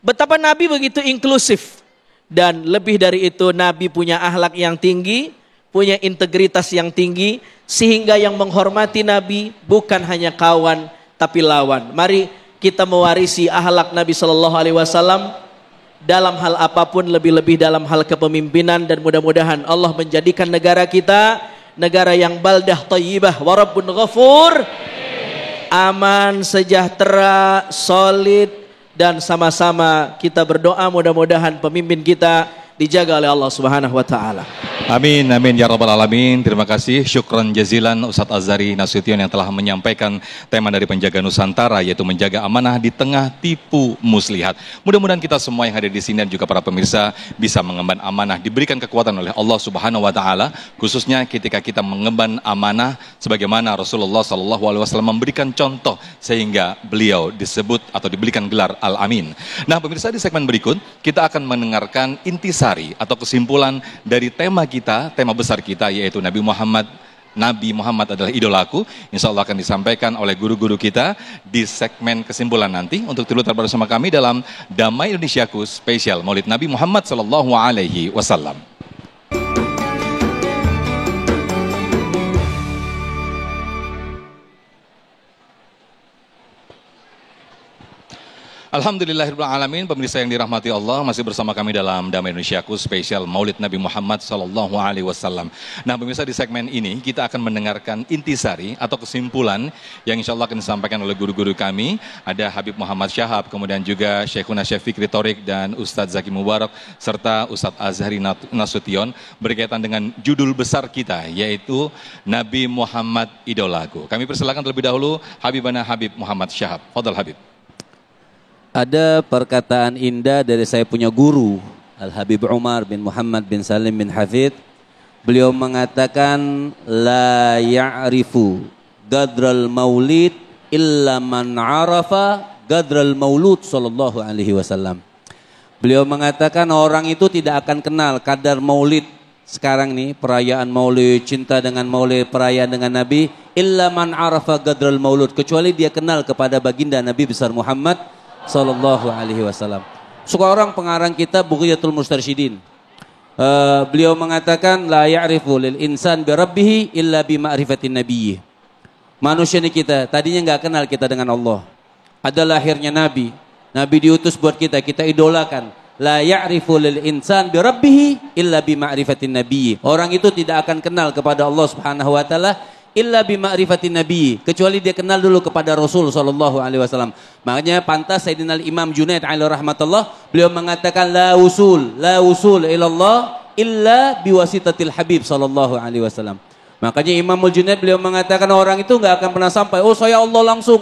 Betapa Nabi begitu inklusif. Dan lebih dari itu, Nabi punya akhlak yang tinggi, punya integritas yang tinggi, sehingga yang menghormati Nabi bukan hanya kawan, tapi lawan. Mari kita mewarisi akhlak Nabi Sallallahu Alaihi Wasallam dalam hal apapun, lebih-lebih dalam hal kepemimpinan. Dan mudah-mudahan Allah menjadikan negara kita negara yang baldah thayyibah wa rabbun ghafur, aman, sejahtera, solid, dan sama-sama kita berdoa mudah-mudahan pemimpin kita dijaga oleh Allah Subhanahu wa taala. Amin, amin ya rabbal alamin. Terima kasih, syukran jazilan Ustadz Azhari Nasution yang telah menyampaikan tema dari Penjaga Nusantara, yaitu menjaga amanah di tengah tipu muslihat. Mudah-mudahan kita semua yang hadir di sini dan juga para pemirsa bisa mengemban amanah, diberikan kekuatan oleh Allah Subhanahu wa taala, khususnya ketika kita mengemban amanah sebagaimana Rasulullah SAW memberikan contoh sehingga beliau disebut atau diberikan gelar Al-Amin. Nah, pemirsa, di segmen berikut kita akan mendengarkan intisari atau kesimpulan dari tema besar kita, yaitu Nabi Muhammad adalah idolaku. Insya Allah akan disampaikan oleh guru-guru kita di segmen kesimpulan nanti. Untuk itu tetap bersama kami dalam Damai Indonesiaku spesial Maulid Nabi Muhammad Sallallahu Alaihi Wasallam. Alhamdulillahirrahmanirrahim. Pemirsa yang dirahmati Allah, masih bersama kami dalam Damai Indonesiaku spesial Maulid Nabi Muhammad Sallallahu Alaihi Wasallam. Nah, pemirsa, di segmen ini kita akan mendengarkan intisari atau kesimpulan yang insya Allah akan disampaikan oleh guru-guru kami. Ada Habib Muhammad Syahab, kemudian juga Syekhuna Syekh Fikri Thorik dan Ustadz Zaki Mubarak, serta Ustadz Azhari Nasution, berkaitan dengan judul besar kita, yaitu Nabi Muhammad idolaku. Kami persilakan terlebih dahulu Habibana Habib Muhammad Syahab. Fadal Habib. Ada perkataan indah dari saya punya guru, Al-Habib Umar bin Muhammad bin Salim bin Hafid. Beliau mengatakan, la ya'rifu gadral maulid illa man arafa gadral maulud sallallahu alaihi wasallam. Beliau mengatakan orang itu tidak akan kenal kadar maulid sekarang nih, perayaan maulid, cinta dengan maulid, perayaan dengan Nabi, illa man arafa gadral maulud, kecuali dia kenal kepada baginda Nabi besar Muhammad Sallallahu Alaihi Wasallam. Seorang pengarang kitab Bughyatul Mustarsyidin, Beliau mengatakan la ya'rifu lil insan bi rabbih illa bi ma'rifatin nabiyyi. Manusia ini kita tadinya enggak kenal kita dengan Allah. Ada lahirnya nabi. Nabi diutus buat kita idolakan. La ya'rifu lil insan bi rabbih illa bi ma'rifatin nabiyyi. Orang itu tidak akan kenal kepada Allah Subhanahu wa taala illa bi ma'rifatin nabiyyi, kecuali dia kenal dulu kepada Rasul sallallahu alaihi wasallam. Makanya pantas Sayyidina Imam Junaid alaihi rahmatullah, beliau mengatakan la usul ilallah illa biwasitatil habib sallallahu alaihi wasallam. Makanya Imam Junaid beliau mengatakan orang itu enggak akan pernah sampai, oh saya Allah langsung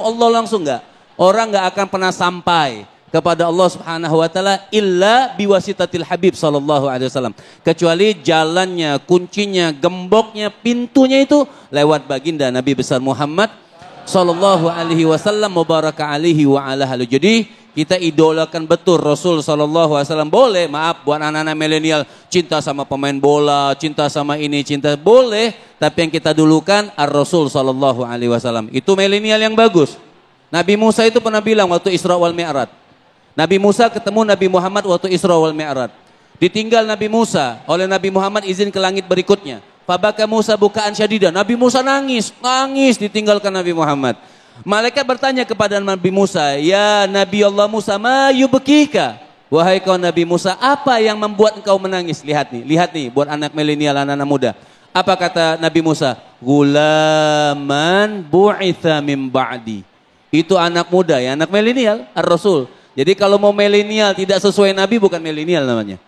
enggak. Orang enggak akan pernah sampai kepada Allah Subhanahu wa taala illa biwasitatil habib sallallahu alaihi wasallam, kecuali jalannya, kuncinya, gemboknya, pintunya itu lewat baginda Nabi besar Muhammad sallallahu alaihi wasallam mubaraka alaihi wa ala alihi. Jadi kita idolakan betul Rasul sallallahu alaihi wasallam. Boleh, maaf buat anak-anak milenial, cinta sama pemain bola, cinta sama ini, cinta boleh, tapi yang kita dulukan ar-Rasul sallallahu alaihi wasallam. Itu milenial yang bagus. Nabi Musa itu pernah bilang waktu Isra wal Mi'raj. Nabi Musa ketemu Nabi Muhammad waktu Isra wal Mi'raj. Ditinggal Nabi Musa oleh Nabi Muhammad izin ke langit berikutnya. Fabaka Musa bukaan syadidan. Nabi Musa nangis ditinggalkan Nabi Muhammad. Malaikat bertanya kepada Nabi Musa, "Ya Nabi Allah Musa, ma yubkika?" Wahai kau Nabi Musa, apa yang membuat engkau menangis? Lihat nih buat anak milenial, anak-anak muda. Apa kata Nabi Musa? Gulaman bu'itha min ba'di. Itu anak muda ya, anak milenial, ar-Rasul. Jadi kalau mau milenial tidak sesuai Nabi bukan milenial namanya.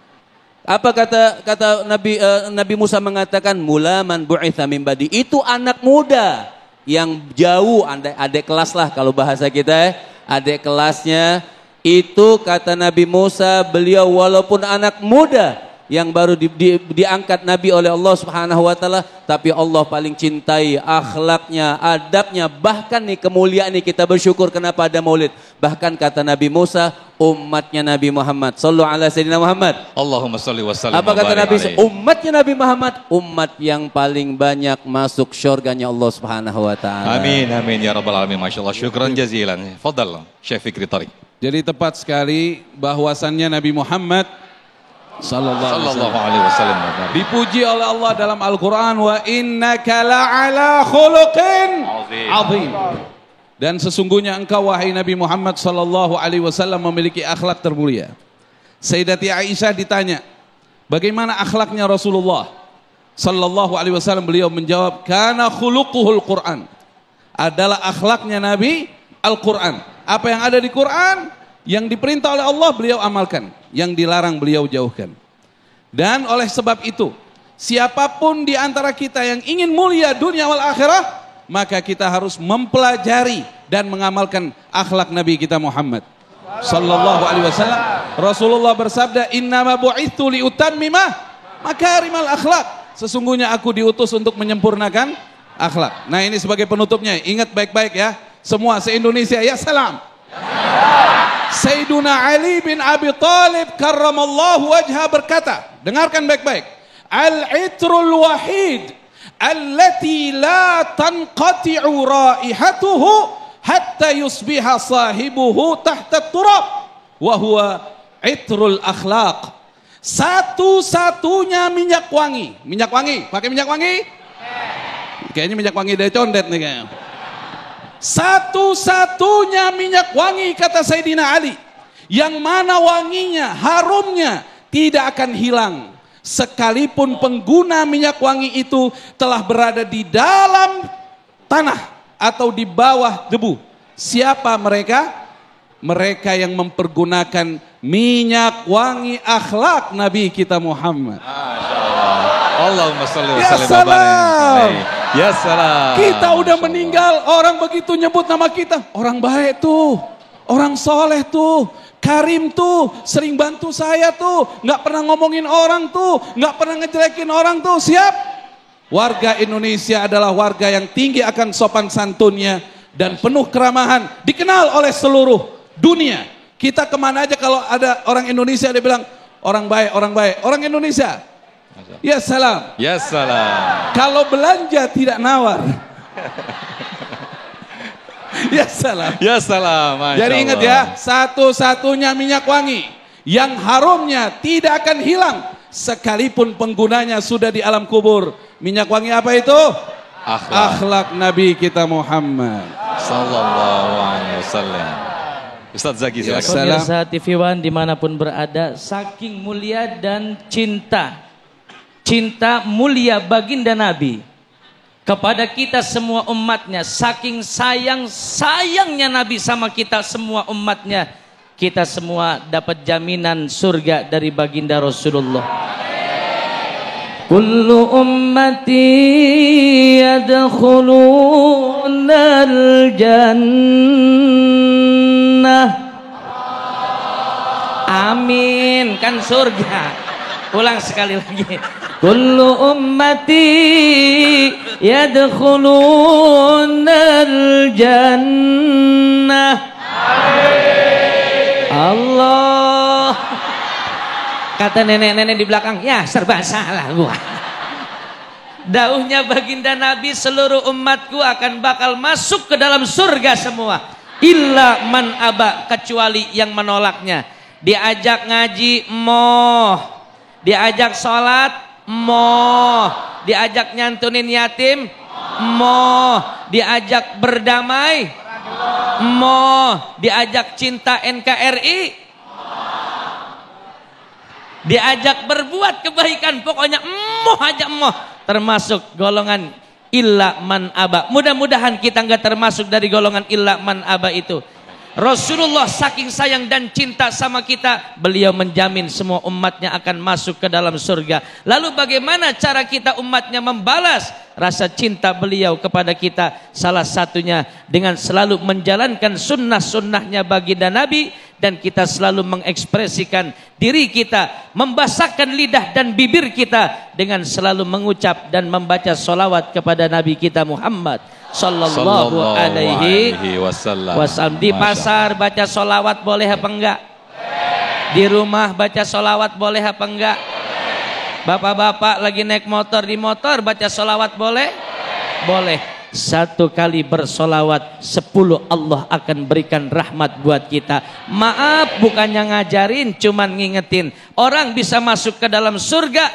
Apa kata Nabi Musa mengatakan mulaman bu'itha min ba'di. Itu anak muda yang jauh, adik kelas lah kalau bahasa kita adik kelasnya. Itu kata Nabi Musa, beliau walaupun anak muda yang baru diangkat Nabi oleh Allah Subhanahu wa taala, tapi Allah paling cintai akhlaknya, adabnya, bahkan nih kemuliaan nih kita bersyukur kenapa ada Maulid. Bahkan kata Nabi Musa, umatnya Nabi Muhammad sallallahu alaihi sayyidina Muhammad. Allahumma shalli wa sallim. Apa kata Nabi? Umatnya Nabi Muhammad, umat yang paling banyak masuk syurganya Allah Subhanahu wa taala. Amin amin ya rabbal alamin. Masyaallah, syukran jazilan. Fadhal Syekh Fikri Tariq. Jadi tepat sekali bahwasannya Nabi Muhammad sallallahu alaihi wasallam dipuji oleh Allah dalam Al-Quran, wa innaka la'ala khuluqin azim. Dan sesungguhnya engkau wahai Nabi Muhammad sallallahu alaihi wasallam memiliki akhlak termulia. Sayyidati Aisyah ditanya, bagaimana akhlaknya Rasulullah sallallahu alaihi wasallam? Beliau menjawab, kana khuluquhul Quran. Adalah akhlaknya Nabi Al-Quran. Apa yang ada di Quran, yang diperintah oleh Allah beliau amalkan, yang dilarang beliau jauhkan. Dan oleh sebab itu, siapapun di antara kita yang ingin mulia dunia wal akhirah, maka kita harus mempelajari dan mengamalkan akhlak Nabi kita Muhammad sallallahu alaihi wasallam. Rasulullah bersabda, "Innama bu'itsu liutammima makarimal akhlak." Sesungguhnya aku diutus untuk menyempurnakan akhlak. Nah, ini sebagai penutupnya, ingat baik-baik ya. Semua se-Indonesia ya salam. Sayyiduna Ali bin Abi Thalib karramallahu wajha berkata, dengarkan baik-baik, al-itrul wahid allati la tanqati'u raihatuhu hatta yusbiha sahibuhu tahta turab wa huwa itrul akhlaq. Satu-satunya minyak wangi, pakai minyak wangi? Kayaknya minyak wangi dari condet nih kayaknya. Satu-satunya minyak wangi kata Sayyidina Ali, yang mana wanginya, harumnya tidak akan hilang sekalipun pengguna minyak wangi itu telah berada di dalam tanah atau di bawah debu. Siapa mereka? Mereka yang mempergunakan minyak wangi akhlak Nabi kita Muhammad. Allahumma shalli wa Ya sallim. salam. Ya salam. Kita udah meninggal, orang begitu nyebut nama kita. Orang baik tuh, orang soleh tuh, Karim tuh, sering bantu saya tuh, nggak pernah ngomongin orang tuh, nggak pernah ngejelekin orang tuh. Siap? Warga Indonesia adalah warga yang tinggi akan sopan santunnya dan penuh keramahan, dikenal oleh seluruh dunia. Kita kemana aja kalau ada orang Indonesia dia bilang orang baik, orang Indonesia. Ya salam. Ya salam. Kalau belanja tidak nawar. Ya salam. Ya salam. Masya Jadi ingat Allah. ya, satu-satunya minyak wangi yang harumnya tidak akan hilang sekalipun penggunanya sudah di alam kubur. Minyak wangi apa itu? Akhlak Nabi kita Muhammad Sallallahu alaihi wasallam. Ustaz Zaki silakan. Pemirsa TV One dimanapun berada, saking mulia dan cinta mulia baginda Nabi kepada kita semua umatnya, saking sayangnya Nabi sama kita semua umatnya, kita semua dapat jaminan surga dari baginda Rasulullah. Kullu ummati yadkhulunal jannah. Amin, kan surga. Ulang sekali lagi. Kullu ummati yadkhulunal jannah. Allah. Kata nenek-nenek di belakang, ya serba salah gua. Dauhnya baginda Nabi, seluruh umatku akan bakal masuk ke dalam surga semua. Illa man aba, kecuali yang menolaknya. Diajak ngaji, moh. Diajak sholat, moh. Diajak nyantunin yatim, moh. Diajak berdamai, moh. Diajak cinta NKRI, diajak berbuat kebaikan, pokoknya emoh aja emoh, termasuk golongan illa man aba. Mudah-mudahan kita enggak termasuk dari golongan illa man aba itu. Rasulullah saking sayang dan cinta sama kita, beliau menjamin semua umatnya akan masuk ke dalam surga. Lalu bagaimana cara kita umatnya membalas rasa cinta beliau kepada kita? Salah satunya dengan selalu menjalankan sunnah-sunnahnya baginda Nabi, dan kita selalu mengekspresikan diri kita, membasahkan lidah dan bibir kita dengan selalu mengucap dan membaca solawat kepada Nabi kita Muhammad sallallahu alaihi wasallam. Di pasar baca solawat boleh apa enggak? Di rumah baca solawat boleh apa enggak? Bapak-bapak lagi naik motor, di motor baca solawat boleh? Boleh. Satu kali bersolawat 10 Allah akan berikan rahmat buat kita. Maaf, bukannya ngajarin, cuman ngingetin. Orang bisa masuk ke dalam surga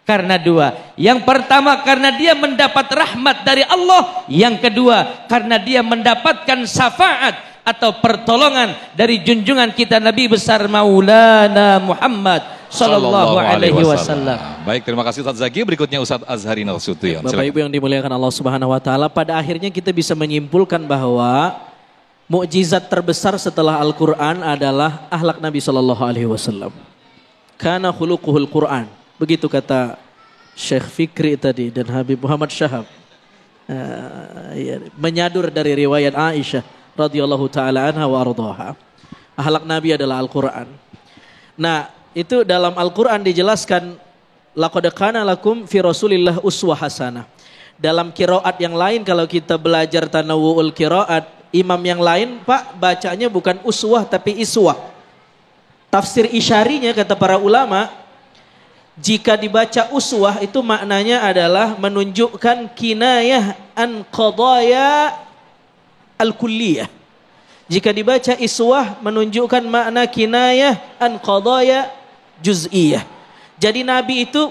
karena dua. Yang pertama karena dia mendapat rahmat dari Allah. Yang kedua karena dia mendapatkan syafaat atau pertolongan dari junjungan kita Nabi besar Maulana Muhammad sallallahu alaihi wasallam. Baik, terima kasih Ustaz Zaki. Berikutnya Ustaz Azhari Nasution. Bapak Ibu yang dimuliakan Allah Subhanahu wa taala, pada akhirnya kita bisa menyimpulkan bahwa mukjizat terbesar setelah Al-Qur'an adalah akhlak Nabi sallallahu alaihi wasallam. Kana khuluquhul Qur'an. Begitu kata Syekh Fikri tadi dan Habib Muhammad Syahab. Menyadur dari riwayat Aisyah radhiyallahu taala anha wa ardhaha. Akhlak Nabi adalah Al-Qur'an. Nah, itu dalam Al-Quran dijelaskan, laqad kana lakum fi Rasulillah uswah hasanah. Dalam qiraat yang lain, kalau kita belajar tanawu'ul qiraat, imam yang lain Pak bacanya bukan uswah tapi iswah. Tafsir isyarinya kata para ulama, jika dibaca uswah itu maknanya adalah menunjukkan kinayah an qadaya al-kulliyah. Jika dibaca iswah menunjukkan makna kinayah an qadaya juz'iyah. Jadi Nabi itu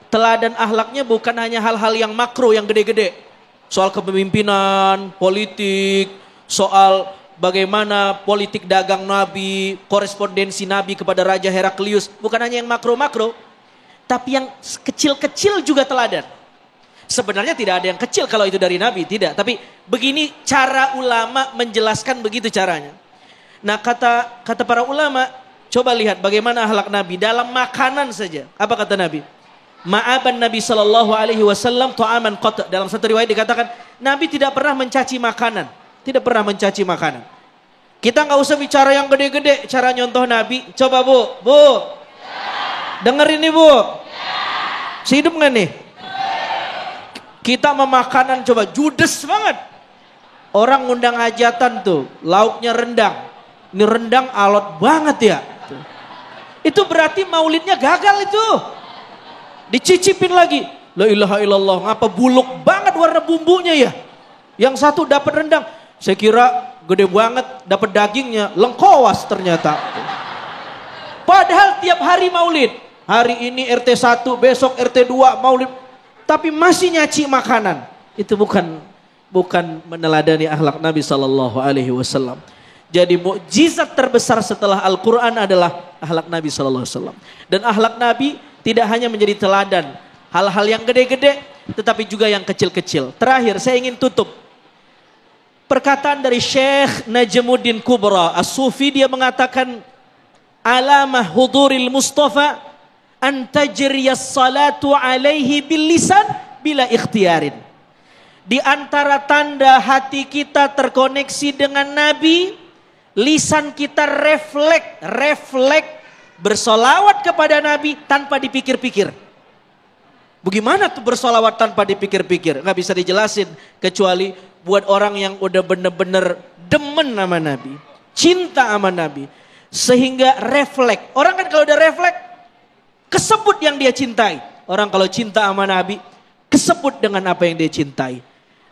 teladan akhlaknya bukan hanya hal-hal yang makro, yang gede-gede. Soal kepemimpinan, politik, soal bagaimana politik dagang Nabi, korespondensi Nabi kepada Raja Heraklius. Bukan hanya yang makro-makro, tapi yang kecil-kecil juga teladan. Sebenarnya tidak ada yang kecil kalau itu dari Nabi, tidak. Tapi begini cara ulama menjelaskan, begitu caranya. Nah kata para ulama, coba lihat bagaimana akhlak Nabi dalam makanan saja. Apa kata Nabi? Ma'aban Nabi sallallahu alaihi wasallam ta'aman qat'. Dalam satu riwayat dikatakan Nabi tidak pernah mencaci makanan, tidak pernah mencaci makanan. Kita nggak usah bicara yang gede-gede cara nyontoh Nabi. Coba Bu, dengerin nih Bu, sehidup nggak nih? Kita memakanan coba judes banget. Orang ngundang hajatan tuh, lauknya rendang. Ini rendang alot banget ya. Itu berarti maulidnya gagal itu. Dicicipin lagi. La ilaha illallah, ngapa buluk banget warna bumbunya ya. Yang satu dapat rendang, saya kira gede banget, dapat dagingnya, lengkoas ternyata. Padahal tiap hari maulid, Hari ini RT 1, besok RT 2 maulid, tapi masih nyaci makanan. Itu bukan meneladani akhlak Nabi sallallahu alaihi wasallam. Jadi mukjizat terbesar setelah Al-Qur'an adalah akhlak Nabi sallallahu alaihi wasallam. Dan akhlak Nabi tidak hanya menjadi teladan hal-hal yang gede-gede, tetapi juga yang kecil-kecil. Terakhir saya ingin tutup perkataan dari Syekh Najmuddin Kubra As-Sufi. Dia mengatakan, alamah huduril Mustafa an tajriyas salatu alaihi bil lisan bila ikhtiarin. Di antara tanda hati kita terkoneksi dengan Nabi, lisan kita refleks bersolawat kepada Nabi tanpa dipikir-pikir. Bagaimana tuh bersolawat tanpa dipikir-pikir? Nggak bisa dijelasin kecuali buat orang yang udah bener-bener demen sama Nabi, cinta sama Nabi, sehingga refleks. Orang kan kalau udah refleks, kesebut yang dia cintai. Orang kalau cinta sama Nabi, kesebut dengan apa yang dia cintai.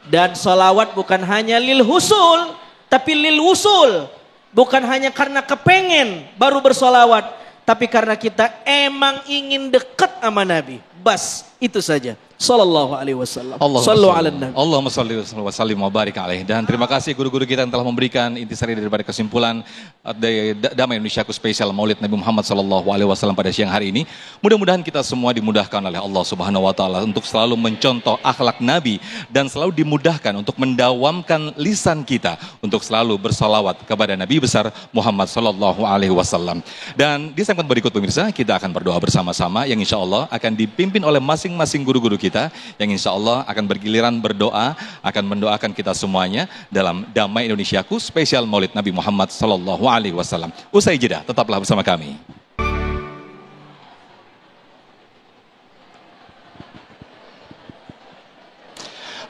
Dan solawat bukan hanya lil husul, tapi lil wusul. Bukan hanya karena kepengen baru bersolawat, tapi karena kita emang ingin dekat sama Nabi. Bas, itu saja. Sallallahu alaihi wasallam. Sallu ala nabi. Allahumma salli wa sallim wa barik alaih. Dan terima kasih guru-guru kita yang telah memberikan intisari daripada kesimpulan Damai Indonesiaku spesial Maulid Nabi Muhammad sallallahu alaihi wasallam pada siang hari ini. Mudah-mudahan kita semua dimudahkan oleh Allah Subhanahu wa taala untuk selalu mencontoh akhlak Nabi dan selalu dimudahkan untuk mendawamkan lisan kita untuk selalu bersalawat kepada Nabi besar Muhammad sallallahu alaihi wasallam. Dan di segmen berikut pemirsa, kita akan berdoa bersama-sama yang insya Allah akan dipimpin oleh masing-masing guru-guru kita yang insya Allah akan bergiliran berdoa, akan mendoakan kita semuanya dalam Damai Indonesiaku spesial Maulid Nabi Muhammad sallallahu alaihi wasallam. Usai jeda, tetaplah bersama kami.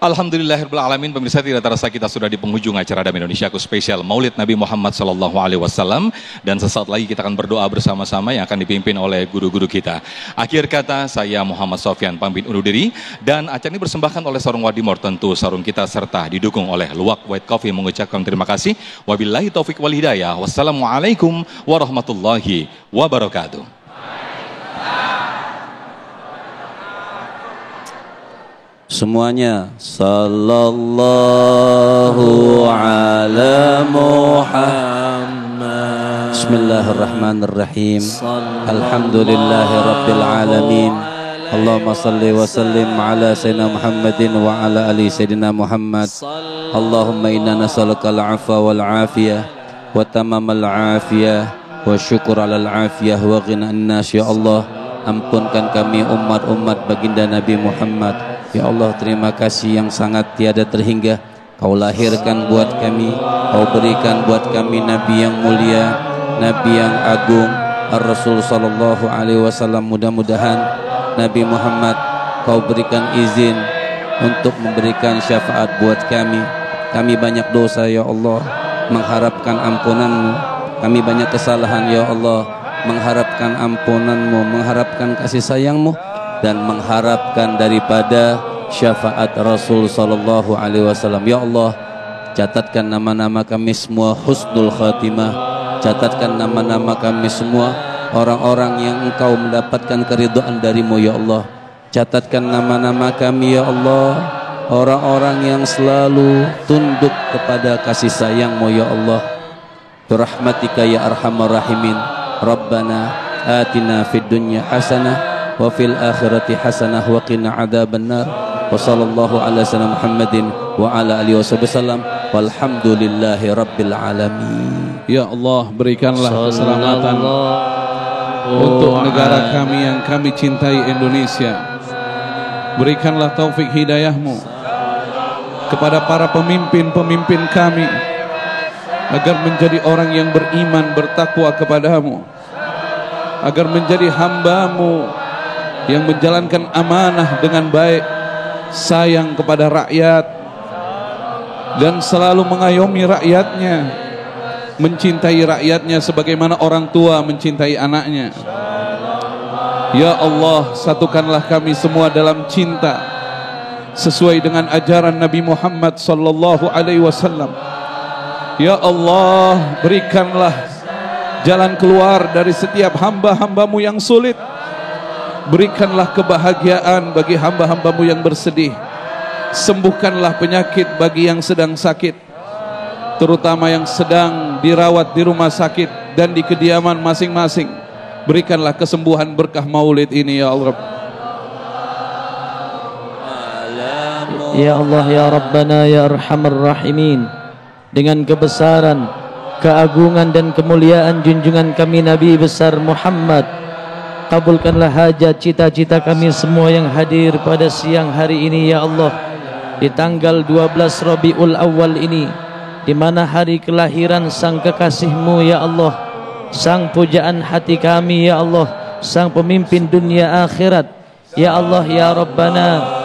Alhamdulillahirrahmanirrahim. Pemirsa, tidak terasa kita sudah di penghujung acara Damai Indonesiaku spesial Maulid Nabi Muhammad sallallahu alaihi wasallam, dan sesaat lagi kita akan berdoa bersama-sama yang akan dipimpin oleh guru-guru kita. Akhir kata, saya Muhammad Sofyan pamit undur diri, dan acara ini dipersembahkan oleh Sarung Wadimor, tentu sarung kita, serta didukung oleh Luwak White Coffee mengucapkan terima kasih. Wabillahi taufik wal hidayah. Wassalamualaikum warahmatullahi wabarakatuh. Semuanya sallallahu ala Muhammad. Bismillahirrahmanirrahim. Alhamdulillahi rabbil alamin. Allahumma salli wa sallim ala sayyidina Muhammadin wa ala ali sayyidina Muhammad. Allahumma inna nas'aluka al-'afwa wal 'afiyah wa tamamal 'afiyah wa syukur 'alal 'afiyah wa ghina an-nas. Ya Allah, ampunkan kami umat-umat baginda Nabi Muhammad. Ya Allah, terima kasih yang sangat tiada terhingga. Kau lahirkan buat kami, Kau berikan buat kami Nabi yang mulia, Nabi yang agung, Ar-Rasul sallallahu alaihi wasallam. Mudah-mudahan Nabi Muhammad Kau berikan izin untuk memberikan syafaat buat kami. Kami banyak dosa ya Allah, mengharapkan ampunan-Mu. Kami banyak kesalahan ya Allah, mengharapkan ampunan-Mu, mengharapkan kasih sayang-Mu, dan mengharapkan daripada syafaat Rasul sallallahu alaihi wasallam. Ya Allah, catatkan nama-nama kami semua husnul khatimah. Catatkan nama-nama kami semua orang-orang yang Engkau mendapatkan keridhaan dari-Mu ya Allah. Catatkan nama-nama kami ya Allah, orang-orang yang selalu tunduk kepada kasih sayang-Mu ya Allah. Birahmatika ya arhamar rahimin. Rabbana atina fid dunya hasanah wa fil akhirati hasanah wa qina adzabannar. Wa sallallahu ala sayyidina Muhammadin wa ala alihi wasallam. Walhamdulillahi rabbil alamin. Ya Allah, berikanlah keselamatan untuk negara kami yang kami cintai, Indonesia. Berikanlah taufik hidayah-Mu kepada para pemimpin-pemimpin kami agar menjadi orang yang beriman, bertakwa kepada-Mu, agar menjadi hamba-Mu yang menjalankan amanah dengan baik, sayang kepada rakyat, dan selalu mengayomi rakyatnya, mencintai rakyatnya sebagaimana orang tua mencintai anaknya. Ya Allah, satukanlah kami semua dalam cinta sesuai dengan ajaran Nabi Muhammad sallallahu alaihi wasallam. Ya Allah, berikanlah jalan keluar dari setiap hamba-hamba-Mu yang sulit, Berikanlah kebahagiaan bagi hamba-hambamu yang bersedih. Sembuhkanlah penyakit bagi yang sedang sakit, terutama yang sedang dirawat di rumah sakit dan di kediaman masing-masing. Berikanlah kesembuhan berkah maulid ini ya Allah. Ya Allah ya Rabbana ya Arhamar Rahimin, dengan kebesaran, keagungan dan kemuliaan junjungan kami Nabi besar Muhammad, kabulkanlah hajat cita-cita kami semua yang hadir pada siang hari ini ya Allah, di tanggal 12 Rabiul Awal ini, di mana hari kelahiran sang kekasih-Mu ya Allah, sang pujaan hati kami ya Allah, sang pemimpin dunia akhirat ya Allah ya Rabbana.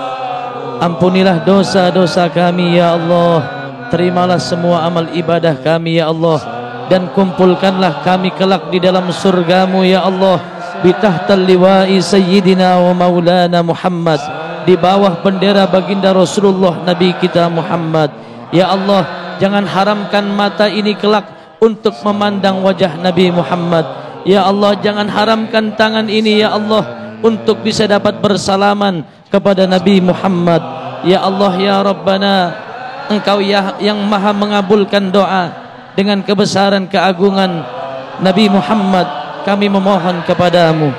Ampunilah dosa-dosa kami ya Allah, terimalah semua amal ibadah kami ya Allah, dan kumpulkanlah kami kelak di dalam surga-Mu ya Allah, bitahtal liwa'i sayyidina wa maulana Muhammad, di bawah bendera baginda Rasulullah Nabi kita Muhammad. Ya Allah, jangan haramkan mata ini kelak untuk memandang wajah Nabi Muhammad. Ya Allah, jangan haramkan tangan ini ya Allah untuk bisa dapat bersalaman kepada Nabi Muhammad. Ya Allah ya Rabbana, Engkau yang maha mengabulkan doa. Dengan kebesaran keagungan Nabi Muhammad, kami memohon kepadamu.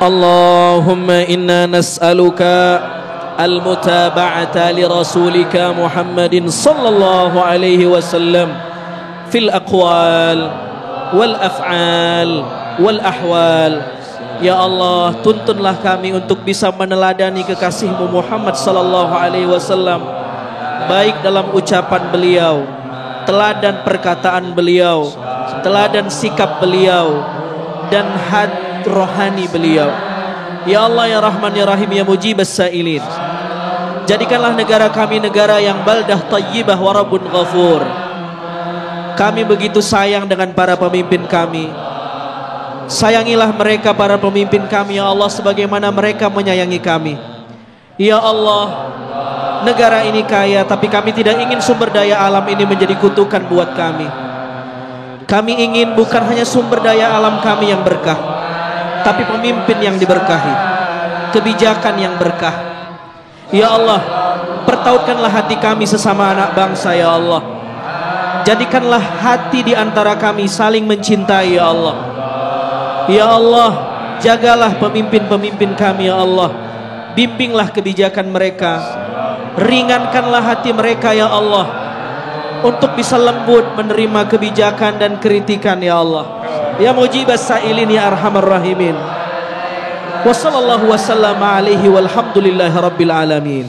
Allahumma inna nas'aluka al-mutaba'ata li rasulika Muhammadin sallallahu alaihi wasallam fil aqwal wal af'al wal ahwal. Ya Allah, tuntunlah kami untuk bisa meneladani kekasih-Mu Muhammad sallallahu alaihi wasallam, baik dalam ucapan beliau, teladan perkataan beliau, teladan sikap beliau, dan hati rohani beliau. Ya Allah ya Rahman ya Rahim ya Mujibas Sa'ilin, jadikanlah negara kami negara yang baldah tayyibah wa rabbun ghafur. Kami begitu sayang dengan para pemimpin kami. Sayangilah mereka para pemimpin kami ya Allah, sebagaimana mereka menyayangi kami. Ya Allah, negara ini kaya, tapi kami tidak ingin sumber daya alam ini menjadi kutukan buat kami. Kami ingin bukan hanya sumber daya alam kami yang berkah, tapi pemimpin yang diberkahi, kebijakan yang berkah. Ya Allah, pertautkanlah hati kami sesama anak bangsa ya Allah. Jadikanlah hati di antara kami saling mencintai ya Allah. Ya Allah, jagalah pemimpin-pemimpin kami ya Allah. Bimbinglah kebijakan mereka, ringankanlah hati mereka ya Allah, untuk bisa lembut menerima kebijakan dan kritikan ya Allah. Ya Mujibas Sa'ilin ya Arhamar Rahimin. Wa sallallahu wa sallama alaihi walhamdulillahi rabbil alamin.